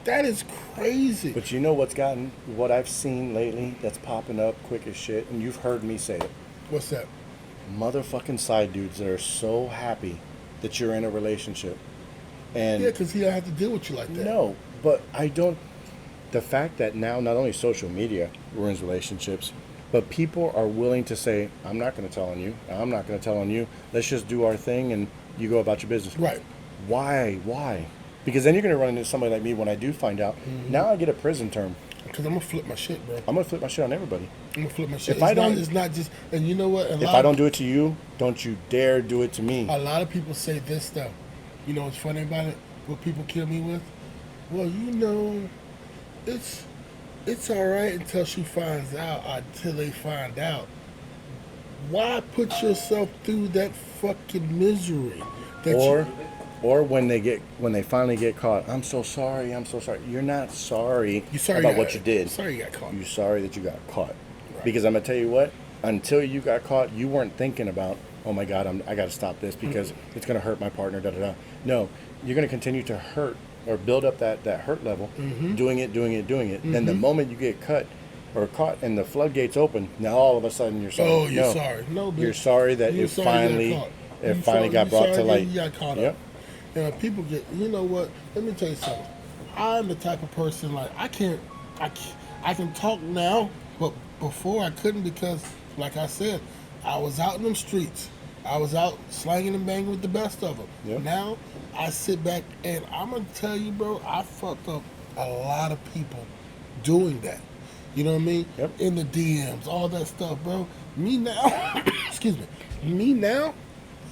That is crazy. But you know what I've seen lately that's popping up quick as shit, and you've heard me say it. What's that? Motherfucking side dudes that are so happy that you're in a relationship. And Yeah, because he don't have to deal with you like that. no, but I don't. The fact that now not only social media ruins relationships, but people are willing to say, I'm not going to tell on you. I'm not going to tell on you. Let's just do our thing and you go about your business. Right. Why? Because then you're going to run into somebody like me when I do find out. Now I get a prison term. Because I'm gonna flip my shit, bro. I'm going to flip my shit on everybody. I'm gonna flip my shit. If I don't- it's not just. And you know what? If I don't do it to you, don't you dare do it to me. A lot of people say this stuff. You know what's funny about it? What people kill me with? Well, you know, it's all right until she finds out. Until they find out. Why put yourself through that fucking misery? Or when they finally get caught, I'm so sorry. You're not sorry you sorry about you what got- you did. Sorry you got caught. You're sorry that you got caught. Right. Because I'm gonna tell you what, until you got caught, you weren't thinking about, oh my God, I got to stop this because it's gonna hurt my partner. Da da da. No, you're gonna continue to hurt or build up that hurt level, doing it. Then the moment you get cut or caught and the floodgates open, now all of a sudden you're sorry. Oh, you're No. sorry. No, bitch. You're sorry that You're it sorry you got finally caught. it You finally sorry- got you brought sorry to that light. You got caught Yep. up. And people get. You know what? Let me tell you something. I'm the type of person like I can talk now, but before I couldn't because, like I said, I was out in them streets. I was out slanging and banging with the best of them. Yep. Now I sit back and I'm gonna tell you, bro, I fucked up a lot of people doing that. You know what I mean? Yep. In the DMs, all that stuff, bro. Me now, excuse me. Me now,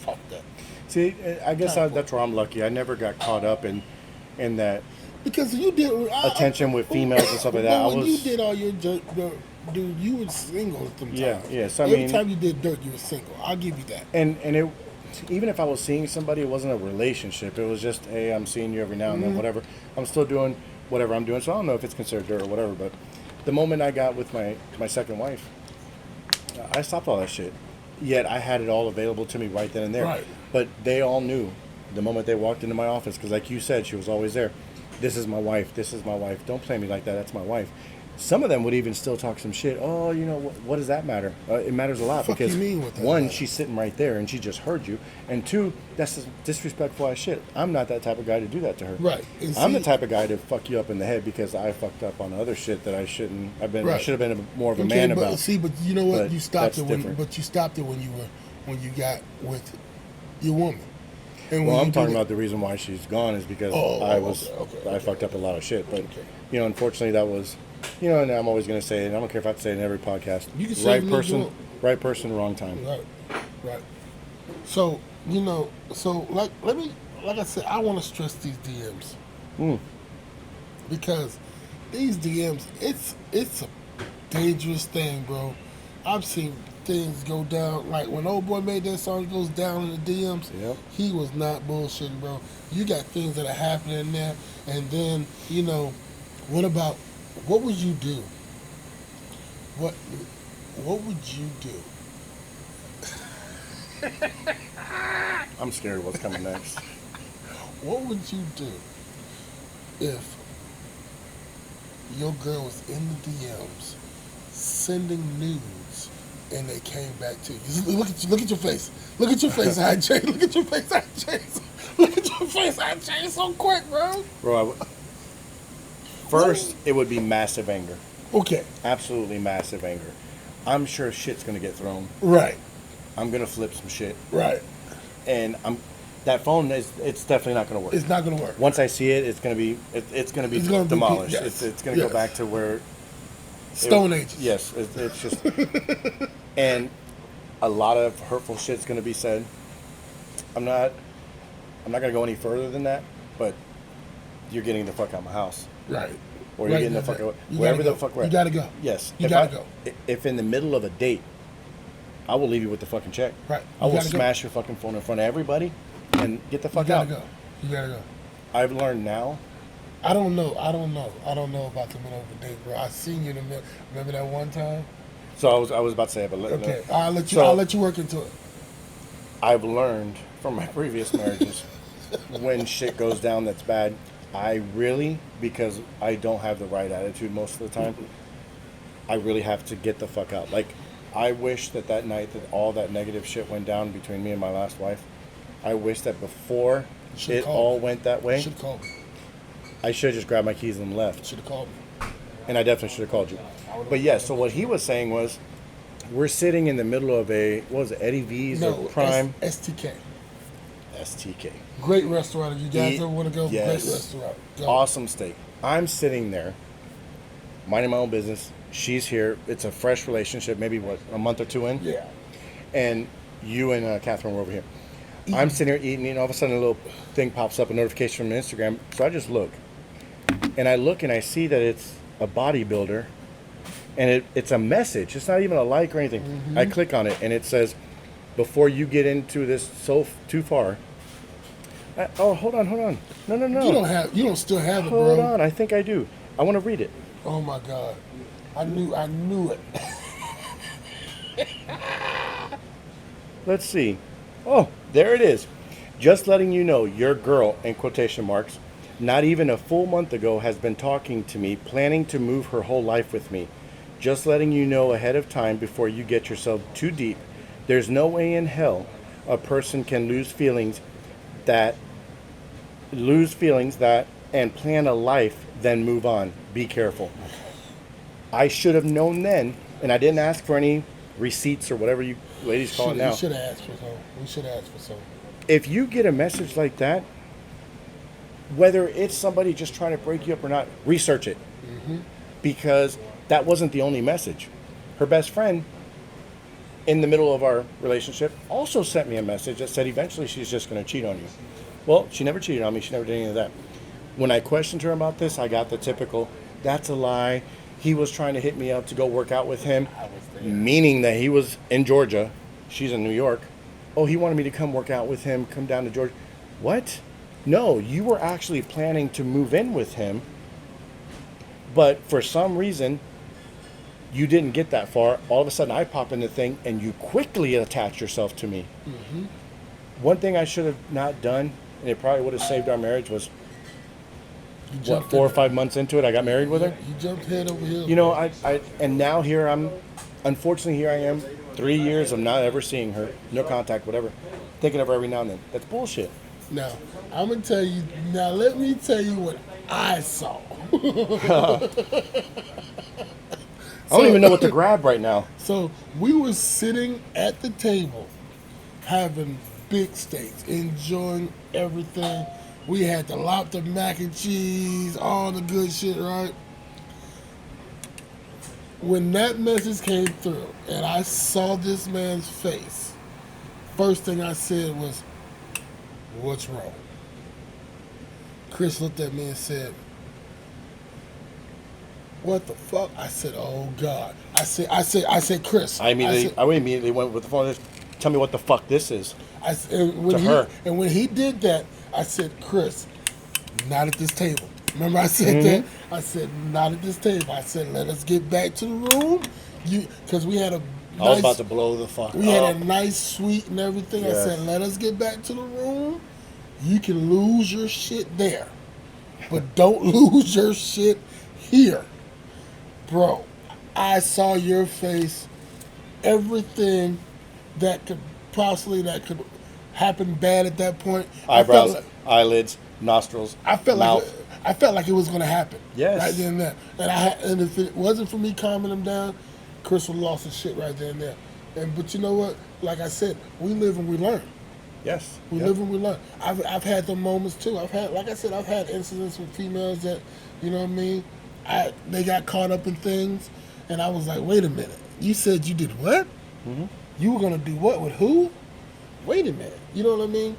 fuck that. See, I guess that's where I'm lucky. I never got caught up in that Because you did attention with females and stuff like that. But I when you was, did all your dirt, dude, you were single at them times. Yeah. So I Every mean, time you did dirt, you were single. I'll give you that. and it, even if I was seeing somebody, it wasn't a relationship. It was just, hey, I'm seeing you every now and then, whatever. I'm still doing whatever I'm doing. So I don't know if it's considered dirt or whatever. But the moment I got with my second wife, I stopped all that shit. Yet I had it all available to me right then and there. Right. But they all knew the moment they walked into my office, because like you said, she was always there. This is my wife. This is my wife. Don't play me like that. That's my wife. Some of them would even still talk some shit. Oh, you know, what does that matter? It matters a lot Fuck because you mean what that one, matters? she's sitting right there and she just heard you, and two, that's disrespectful as shit. I'm not that type of guy to do that to her. Right. And I'm the see- type of guy to fuck you up in the head because I fucked up on other shit that I shouldn't. I Right. should have been more of a Okay, man but about. see, but you know what? But You stopped that's it when. different. But you stopped it when you got with your woman. And Well, when I'm you talking did it- about the reason why she's gone is because okay, I fucked up a lot of shit. But Okay. you know, unfortunately, that was, you know, and I'm always gonna say it. And I don't care if I have to say it in every podcast. You can say it Right in the person, joint. right person, wrong time. Right, right. So you know, like I said, I want to stress these DMs because these DMs, it's a dangerous thing, bro. I've seen things go down. Like when old boy made that song, it goes down in the DMs. Yep. He was not bullshitting, bro. You got things that are happening there, and then you know, what would you do? What would you do? I'm scared of what's coming next. What would you do if your girl was in the DMs sending nudes and they came back to you? Look at your face. Look at your face, IJ. Look at your face, IJ. Look at your face, IJ. So quick, bro. Bro, first, it would be massive anger. Okay. Absolutely massive anger. I'm sure shit's gonna get thrown. Right. I'm gonna flip some shit, Right. and that phone it's definitely not gonna work. It's not gonna work. Once I see it, it's gonna be It's gonna be- demolished. yes, It's gonna yes. go back to where Stone Ages. Yes, it's just, and a lot of hurtful shit's gonna be said. I'm not gonna go any further than that, but you're getting the fuck out of my house, Right. or you're Right, getting the right, fuck right. out You wherever gotta the go. fuck we're You at. gotta go. Yes, You if gotta go. If in the middle of a date, I will leave you with the fucking check. Right. I You will gotta go. smash your fucking phone in front of everybody, and get the You fuck gotta out. go. You gotta go. I've learned now. I don't know about the middle of the day, bro. I seen you in the middle. Remember that one time? So I was about to say it, but Okay, no. I'll let you. So- I'll let you work into it. I've learned from my previous marriages when shit goes down that's bad, I really, because I don't have the right attitude most of the time, I really have to get the fuck out. Like, I wish that night that all that negative shit went down between me and my last wife, I wish that before Should've it called all me. went that way, Should have called me. I should have just grabbed my keys and left. Should have called me. And I definitely should have called you. But yes, so what he was saying was, we're sitting in the middle of what was it, Eddie V's No, or Prime? STK. STK. Great restaurant. If you guys Eat- ever want to go, yes. great restaurant. Go. Awesome steak. I'm sitting there, minding my own business. She's here. It's a fresh relationship, maybe a month or two in? Yeah. And you and Catherine were over here. I'm sitting here eating, and all of a sudden a little thing pops up, a notification from Instagram. So I just look. And I look and I see that it's a bodybuilder. And it's a message. It's not even a like or anything. Mm-hmm. I click on it and it says, before you get into this too far. Hold on. No. You don't still have it, Hold bro. on. I think I do. I want to read it. Oh my God. I knew it. Let's see. Oh, there it is. Just letting you know, your girl, in quotation marks, not even a full month ago has been talking to me, planning to move her whole life with me. Just letting you know ahead of time before you get yourself too deep. There's no way in hell a person can lose feelings that and plan a life, then move on. Be careful. I should have known then, and I didn't ask for any receipts or whatever you ladies call it now. We should have asked for some. We should have asked for some. If you get a message like that, whether it's somebody just trying to break you up or not, research it. Because that wasn't the only message. Her best friend, in the middle of our relationship, also sent me a message that said eventually she's just going to cheat on you. Well, she never cheated on me. She never did any of that. When I questioned her about this, I got the typical, "That's a lie. He was trying to hit me up to go work out with him," meaning that he was in Georgia. She's in New York. Oh, he wanted me to come work out with him, come down to Georgia. What? No, you were actually planning to move in with him, but for some reason, you didn't get that far. All of a sudden, I pop in the thing, and you quickly attach yourself to me. One thing I should have not done, and it probably would have saved our marriage, was You what, 4 or 5 months into it, I got married with her. You jumped head over heels. You know, and now here I'm. Unfortunately, here I am. 3 years of not ever seeing her, no contact, whatever. Thinking of her every now and then. That's bullshit. Now, I'm gonna tell you. Now, let me tell you what I saw. I don't even know what to grab right now. So we were sitting at the table, having big steaks, enjoying everything. We had the lobster mac and cheese, all the good shit, right? When that message came through and I saw this man's face, first thing I said was, "What's wrong?" Chris looked at me and said, "What the fuck?" I said, "Oh God." I said, "Chris." I immediately went with the phone. Tell me what the fuck this is. And when he did that, I said, "Chris, not at this table." Remember I said that? I said, "Not at this table." I said, "Let us get back to the room." Because we had a nice, I was about to blow the fuck we up. had a nice suite and everything. Yes. I said, "Let us get back to the room. You can lose your shit there, but don't lose your shit here." Bro, I saw your face, everything that could happen bad at that point. Eyebrows, eyelids, nostrils, I felt mouth. like it was going to happen. Yes. Right then and there. And if it wasn't for me calming him down, Chris would have lost his shit right there and there. But you know what? Like I said, we live and we learn. Yes. We Yep. live and we learn. I've had the moments too. I've had incidents with females that, you know what I mean? They got caught up in things, and I was like, wait a minute. You said you did what? Mm-hmm. You were gonna do what with who? Wait a minute. You know what I mean?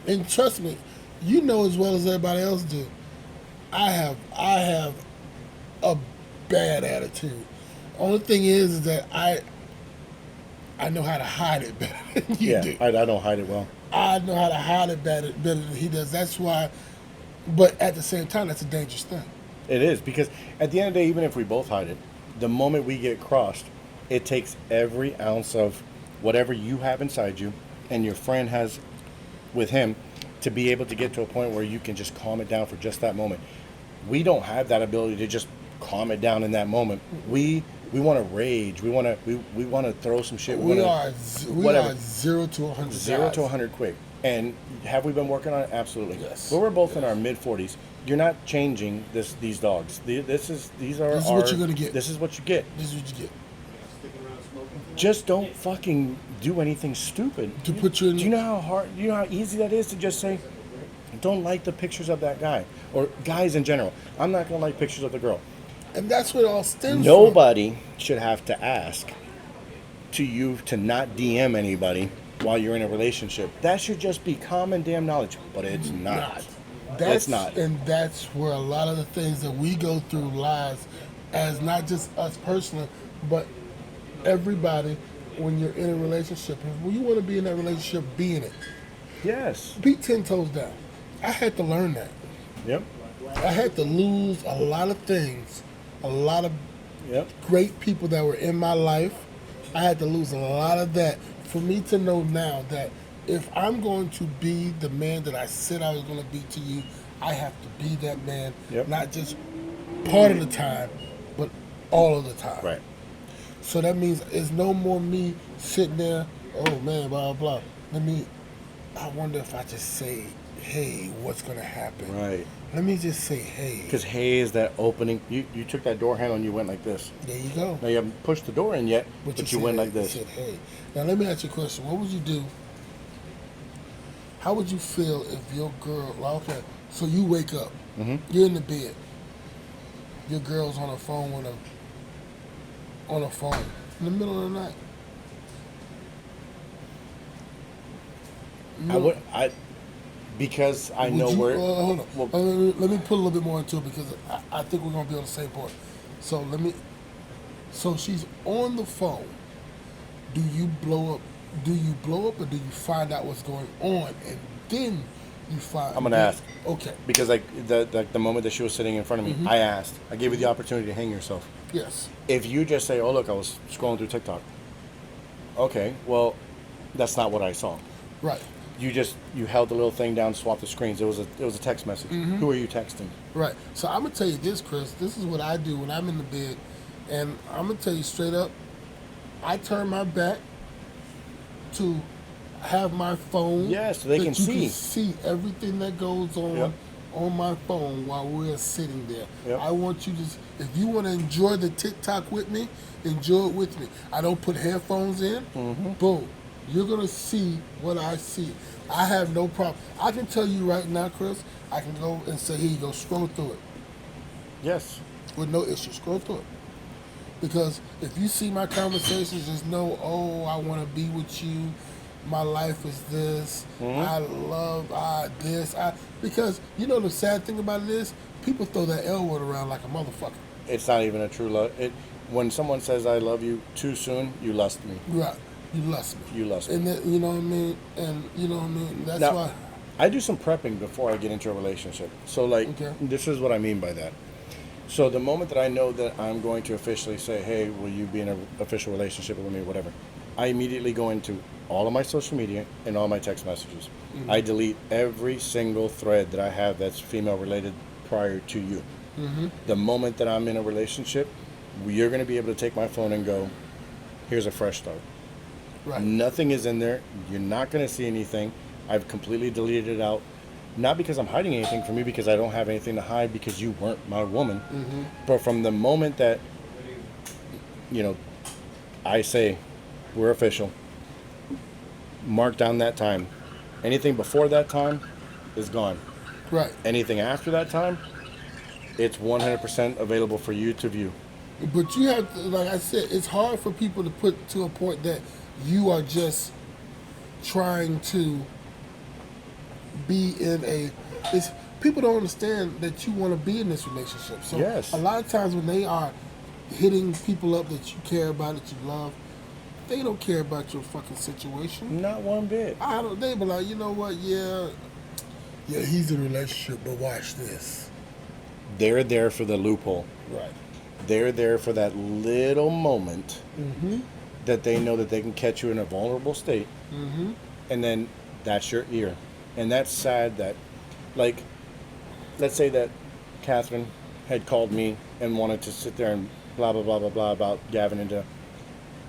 And trust me, you know as well as everybody else do. I have a bad attitude. Only thing is that I know how to hide it better than you do. I don't hide it well. I know how to hide it better than he does. That's why. But at the same time, that's a dangerous thing. It is, because at the end of the day, even if we both hide it, the moment we get crossed, it takes every ounce of whatever you have inside you and your friend has with him to be able to get to a point where you can just calm it down for just that moment. We don't have that ability to just calm it down in that moment. We want to rage. We want to throw some shit. We are 0 to 100. 0 to 100 quick. And have we been working on it? Absolutely. Yes. But we're both in our mid 40s. You're not changing these dogs. This is what you're gonna get. This is what you get. This is what you get. Just don't fucking do anything stupid. To put you in. Do you know how hard? You know how easy that is to just say, "Don't like the pictures of that guy," or guys in general. I'm not gonna like pictures of the girl. And that's what it all stems from. Nobody should have to ask to you to not DM anybody while you're in a relationship. That should just be common damn knowledge, but it's not. It's not. And that's where a lot of the things that we go through lies, as not just us personally, but everybody when you're in a relationship. And when you want to be in that relationship, be in it. Yes. Be 10 toes down. I had to learn that. Yep. I had to lose a lot of things, a lot of Yep. great people that were in my life. I had to lose a lot of that for me to know now that if I'm going to be the man that I said I was going to be to you, I have to be that man, Yep. not just part of the time, but all of the time. Right. So that means it's no more me sitting there, oh man, blah, blah. I wonder if I just say, hey, what's going to happen? Right. Let me just say, hey. Because hey is that opening. You took that door handle and you went like this. There you go. Now you haven't pushed the door in yet, but you said, went like this. You said, hey. Now let me ask you a question. What would you do? How would you feel if your girl, well, okay, so you wake up, you're in the bed, your girl's on the phone with on a phone in the middle of the night. because I Would know you, where. hold on. Well, Let me put a little bit more into it because I think we're gonna be on the same point. So let me. So she's on the phone. Do you blow up? Do you blow up, or do you find out what's going on, and then you find? I'm gonna ask. Okay. Because like the moment that she was sitting in front of me, Mm-hmm. I asked. I gave you the opportunity to hang yourself. Yes. If you just say, "Oh look, I was scrolling through TikTok," okay, well, that's not what I saw. Right. You held the little thing down, swapped the screens. It was a text message. Mm-hmm. Who are you texting? Right. So I'm gonna tell you this, Chris. This is what I do when I'm in the bed, and I'm gonna tell you straight up. I turn my back to have my phone. Yeah, so they that can you see. Can see everything that goes on Yep. on my phone while we're sitting there. Yep. I want you to. If you want to enjoy the TikTok with me, enjoy it with me. I don't put headphones in. Mm-hmm. Boom. You're gonna see what I see. I have no problem. I can tell you right now, Chris. I can go and say, "Here you go, scroll through it." Yes. With no issue. Scroll through it. Because if you see my conversations, just know, oh, I want to be with you. My life is this. I love this. Because you know the sad thing about it is, people throw that L word around like a motherfucker. It's not even a true love. When someone says "I love you" too soon, you lust me. Right. You lust me. You lust me. And that, you know what I mean? And you know what I mean? That's Now, why. I do some prepping before I get into a relationship. So, like, Okay. this is what I mean by that. So, the moment that I know that I'm going to officially say, hey, will you be in an official relationship with me, whatever, I immediately go into all of my social media and all my text messages. I delete every single thread that I have that's female related prior to you. The moment that I'm in a relationship, you're going to be able to take my phone and go, here's a fresh start. Right. Nothing is in there. You're not going to see anything. I've completely deleted it out. Not because I'm hiding anything from you, because I don't have anything to hide because you weren't my woman. But from the moment that, I say we're official, mark down that time. Anything before that time is gone. Right. Anything after that time, it's 100% available for you to view. But you have to, like I said, it's hard for people to put to a point that you are just trying to be in a. It's, people don't understand that you want to be in this relationship. So Yes. a lot of times when they are hitting people up that you care about, that you love, they don't care about your fucking situation. Not one bit. I don't. They be like, you know what? Yeah, he's in a relationship, but watch this. They're there for the loophole. Right. They're there for that little moment that they know that they can catch you in a vulnerable state. And then that's your ear. And that's sad that, like, let's say that Catherine had called me and wanted to sit there and blah, blah, blah, blah, blah about Gavin and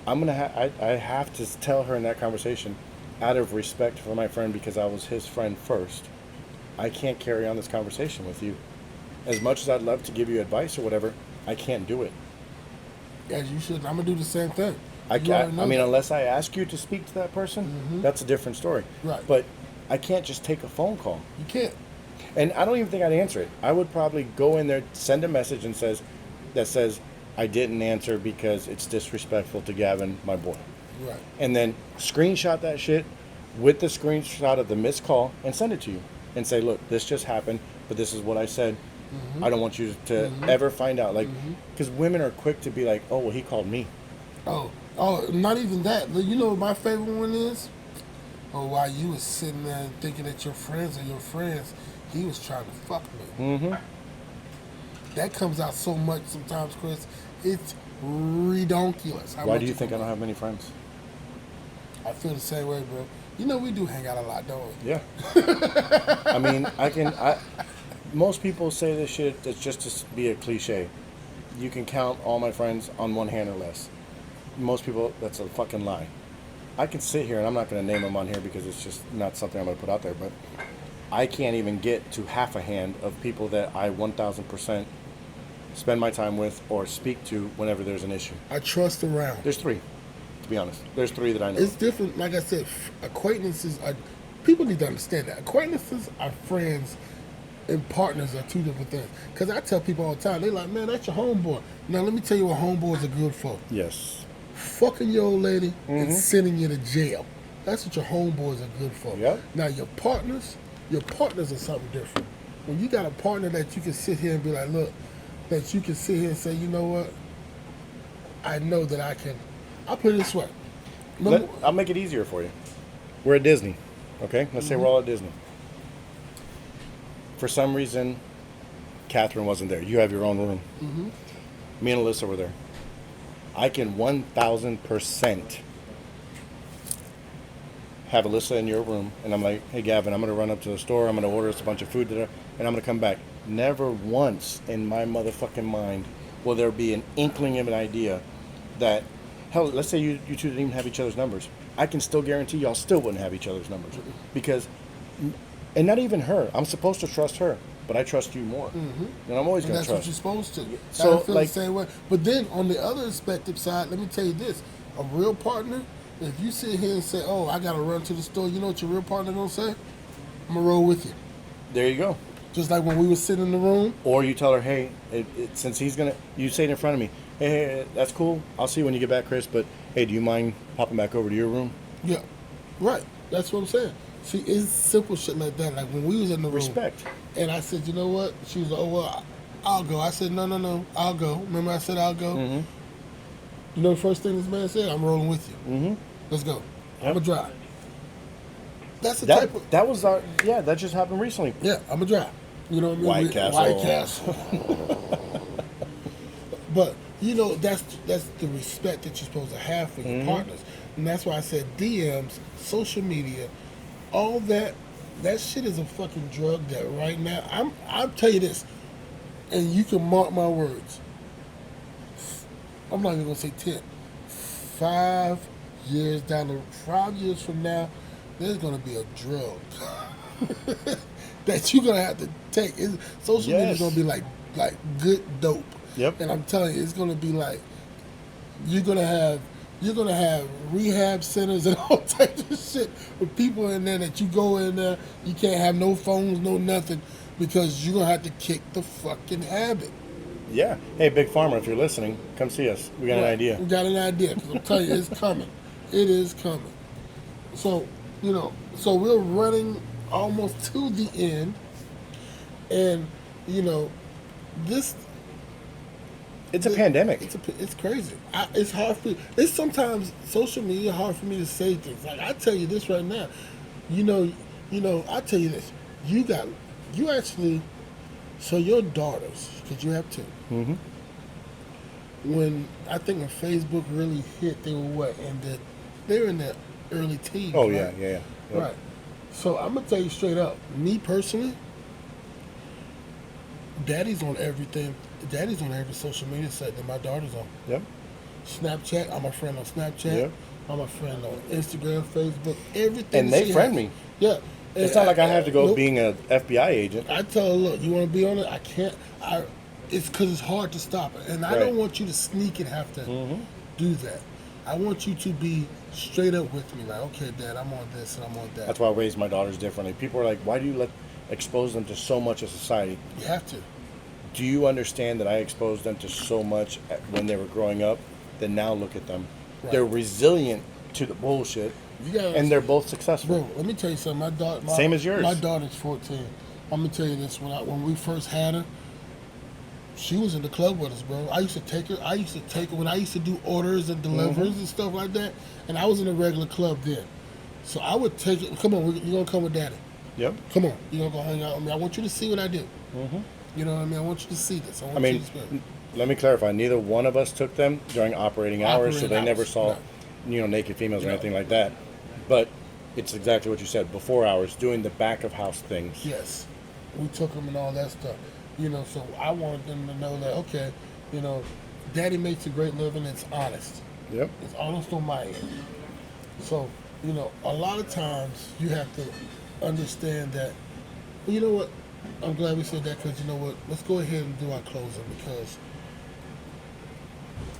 I have to tell her in that conversation, out of respect for my friend because I was his friend first, I can't carry on this conversation with you. As much as I'd love to give you advice or whatever, I can't do it. As you should. I'm gonna do the same thing. I You already know mean, that. unless I ask you to speak to that person, that's a different story. Right. But I can't just take a phone call. You can't. And I don't even think I'd answer it. I would probably go in there, send a message that says, I didn't answer because it's disrespectful to Gavin, my boy. Right. And then screenshot that shit with the screenshot of the missed call and send it to you. And say, look, this just happened, but this is what I said. I don't want you to ever find out. Like, because women are quick to be like, oh, well, he called me. Oh, not even that. You know what my favorite one is? Oh, while you was sitting there thinking that your friends are your friends, he was trying to fuck me. That comes out so much sometimes, Chris. It's redonkulous. How Why much do you it think I comes don't out. have many friends? I feel the same way, bro. You know we do hang out a lot, don't we? Yeah. I mean, most people say this shit that's just to be a cliche. You can count all my friends on one hand or less. Most people, that's a fucking lie. I can sit here, and I'm not going to name them on here because it's just not something I'm going to put out there, but I can't even get to half a hand of people that I 1,000% spend my time with or speak to whenever there's an issue. I trust around. There's 3, to be honest. There's 3 that I know. It's different. Like I said, acquaintances are. People need to understand that acquaintances are friends, and partners are 2 different things. Because I tell people all the time, they like, man, that's your homeboy. Now let me tell you what homeboys are good for. Yes. Fucking your old lady and sending you to jail. That's what your homeboys are good for. Yep. Now your partners, Your partners are something different. When you got a partner that you can sit here and be like, look, that you can sit here and say, you know what? I know that I can. I'll put it this way. I'll make it easier for you. We're at Disney, okay? Let's say we're all at Disney. For some reason, Catherine wasn't there. You have your own room. Me and Alyssa were there. I can 1,000% have Alyssa in your room, and I'm like, hey, Gavin, I'm going to run up to the store. I'm going to order us a bunch of food, and I'm going to come back. Never once in my motherfucking mind will there be an inkling of an idea that, hell, let's say you two didn't even have each other's numbers. I can still guarantee y'all still wouldn't have each other's numbers. Because, and not even her. I'm supposed to trust her, but I trust you more. And I'm always going to trust. That's what you're supposed to. So, I feel like, the same way. But then on the other perspective side, let me tell you this: a real partner. If you sit here and say, "Oh, I gotta run to the store," you know what your real partner gonna say? I'm gonna roll with you. there you go. Just like when we were sitting in the room. Or you tell her, hey, since he's going to, you say it in front of me, hey, that's cool. I'll see you when you get back, Chris. But, hey, do you mind popping back over to your room? Yeah, right. That's what I'm saying. See, it's simple shit like that. Like when we was in the room. Respect. And I said, you know what? She was like, oh, well, I'll go. I said, no, I'll go. Remember I said I'll go? You know the first thing this man said? I'm rolling with you. Let's go. I'm going to drive. That's the type of... That was our, yeah, that just happened recently. Yeah, I'm going to drive. You know what I mean? White Castle. White Castle. But, you know, that's the respect that you're supposed to have for your partners. And that's why I said DMs, social media, all that shit is a fucking drug that right now, I'll tell you this, and you can mark my words. I'm not even going to say 10. 5 years down 5 years from now, there's going to be a drug that you're going to have to take. Social media is going to be like good dope. Yep. And I'm telling you, it's going to be like, you're going to have rehab centers and all types of shit with people in there that you go in there, you can't have no phones, no nothing, because you're going to have to kick the fucking habit. Yeah. Hey, Big Pharma, if you're listening, come see us. We got an idea. We got an idea. 'Cause I'm telling you, it's coming. It is coming. So, you know, so we're running almost to the end. And, you know, this... It's a pandemic. It's crazy. It's hard for... It's sometimes social media hard for me to say things. Like, I tell you this right now. You know, I tell you this. You actually... So your daughters, because you have two. When I think when Facebook really hit, they were what? They were in their early teens. Oh, right? yeah. Yep. Right. So I'm gonna tell you straight up. Me personally, Daddy's on everything. Daddy's on every social media site that my daughter's on. Yep. Snapchat. I'm a friend on Snapchat. Yep. I'm a friend on Instagram, Facebook, everything. And they friend me. Yeah. It's not like I have to go nope. being an FBI agent. I tell her, look, you want to be on it? I can't. It's because it's hard to stop it. And I don't want you to sneak and have to do that. I want you to be straight up with me. Like, okay, Dad, I'm on this and I'm on that. That's why I raise my daughters differently. People are like, why do you expose them to so much of society? You have to. Do you understand that I exposed them to so much when they were growing up? Then now look at them. Right. They're resilient to the bullshit. And they're both successful. Bro, let me tell you something. Same as yours. My daughter's 14. I'm gonna tell you this. When we first had her, she was in the club with us, bro. I used to take her when I used to do orders and deliveries and stuff like that. And I was in a regular club then, so I would take it. Come on, you're gonna come with Daddy. Yep. Come on, you're gonna go hang out with me. I want you to see what I do. You know what I mean? I want you to see this. Let me clarify. Neither one of us took them during operating hours, so they never saw, naked females or anything like that. But it's exactly what you said. Before hours, doing the back of house things. Yes, we took them and all that stuff. So I wanted them to know that Daddy makes a great living. It's honest. Yep. It's honest on my end. So a lot of times you have to understand that. Well, you know what? I'm glad we said that because you know what? Let's go ahead and do our closing because.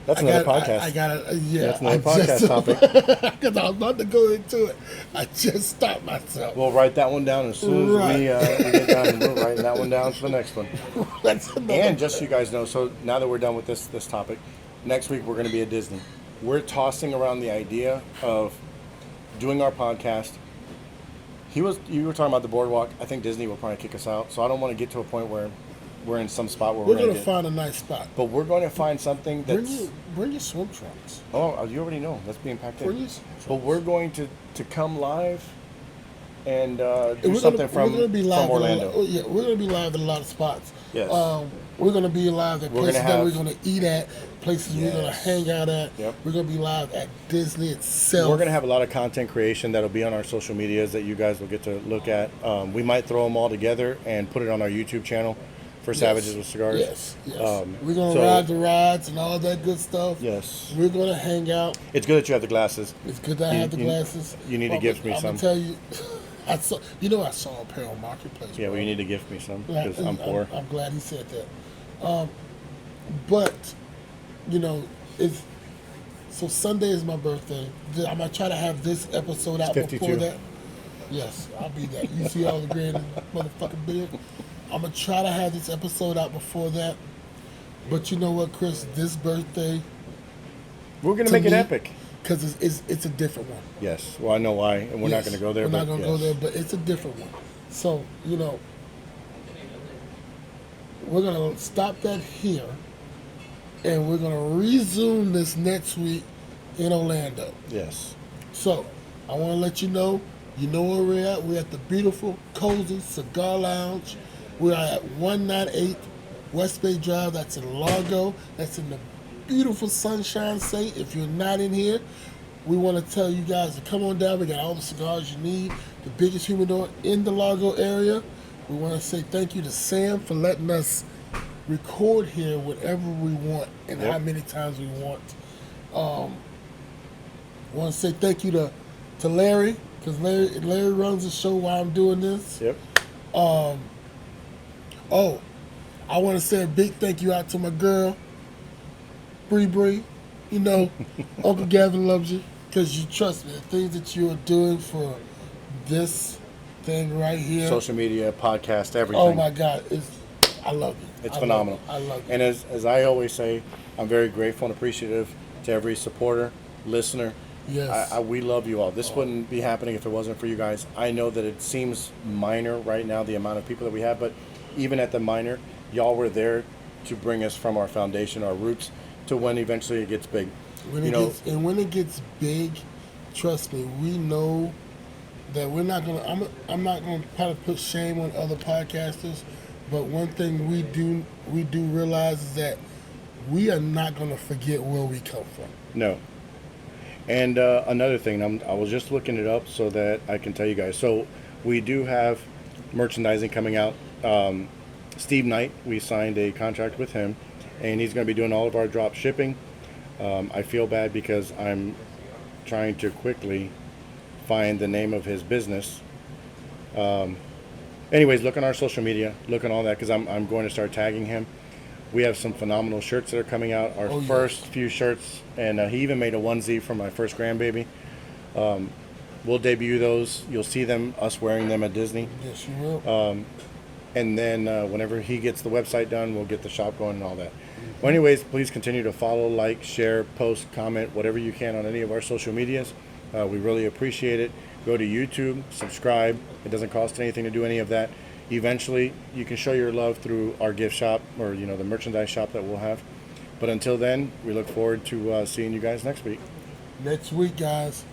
That's another podcast. I got it. Yeah, that's another podcast topic. Because I was about to go into it. I just stopped myself. We'll write that one down as soon as we get done. We're writing that one down for the next one. And just so you guys know, so now that we're done with this topic, next week we're going to be at Disney. We're tossing around the idea of doing our podcast You were talking about the boardwalk. I think Disney will probably kick us out. So I don't want to get to a point where we're in some spot where We're we're gonna going to find a nice spot. But we're going to find something that's. Bring your swim trunks. Oh, you already know. That's being packed Bring in. your swim trunks. But we're going to come live and do We're something we're gonna be from live Orlando. yeah, we're gonna be live at a lot of spots. Yes. We're gonna be live at We're places gonna that we're have- gonna eat at, places we're gonna Yes. hang out at. Yep. We're gonna be live at Disney itself. We're going to have a lot of content creation that'll be on our social medias that you guys will get to look at. We might throw them all together and put it on our YouTube channel for Savages with Cigars. Yes, yes. We're gonna so- ride the rides and all that good stuff. Yes. We're gonna hang out. It's good that you have the glasses. It's good to have the glasses. You need to gift me I'm some. gonna tell you, I saw a pair on Marketplace. Yeah, bro. well, you need to gift me some Yeah, because I'm poor. I'm glad he said that. But it's so Sunday is my birthday. I'm gonna try to have this episode out 52. before that. Yes, I'll be that. You see all the grand motherfucking beard. I'm gonna try to have this episode out before that. But you know what, Chris? This birthday, We're going to to make it me- epic. because it's a different one. Yes. Well, I know why, and we're not Yes, going to go there. We're not but going to go yes. there, but it's a different one. So, we're going to stop that here, and we're going to resume this next week in Orlando. Yes. So, I want to let you know where we're at. We're at the beautiful, cozy Cigar Lounge. We are at 198 West Bay Drive. That's in Largo. That's in the beautiful Sunshine State. If you're not in here, we want to tell you guys to come on down. We got all the cigars you need. The biggest humidor in the Largo area. We want to say thank you to Sam for letting us record here whatever we want and Yep. how many times we want. I want to say thank you to Larry, because Larry runs the show while I'm doing this. Yep. Oh, I want to say a big thank you out to my girl, Bree. Uncle Gavin loves you because you trust me. The things that you are doing for this thing right here. Social media, podcast, everything. Oh my God, I love you. It's I phenomenal. I love you. And as I always say, I'm very grateful and appreciative to every supporter, listener. Yes. We love you all. This wouldn't be happening if it wasn't for you guys. I know that it seems minor right now, the amount of people that we have, but even at the minor, y'all were there to bring us from our foundation, our roots, to when eventually it gets big. When it gets big, trust me, we know that we're not gonna. I'm not gonna try to put shame on other podcasters, but one thing we do realize is that we are not gonna forget where we come from. No. And another thing, I was just looking it up so that I can tell you guys. So we do have merchandising coming out. Steve Knight, we signed a contract with him, and he's going to be doing all of our drop shipping. I feel bad because I'm trying to quickly find the name of his business. Anyways, look on our social media, look on all that, because I'm going to start tagging him. We have some phenomenal shirts that are coming out. Our first few shirts, and he even made a onesie for my first grandbaby. We'll debut those. You'll see us wearing them at Disney. Yes, you will. And then whenever he gets the website done, we'll get the shop going and all that. Well, anyways, please continue to follow, like, share, post, comment, whatever you can on any of our social medias. We really appreciate it. Go to YouTube, subscribe. It doesn't cost anything to do any of that. Eventually, you can show your love through our gift shop or, the merchandise shop that we'll have. But until then, we look forward to seeing you guys next week. Next week, guys.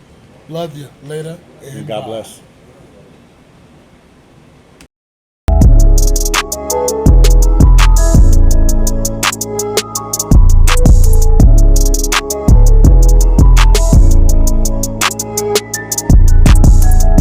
Love you. Later. And God bye. bless.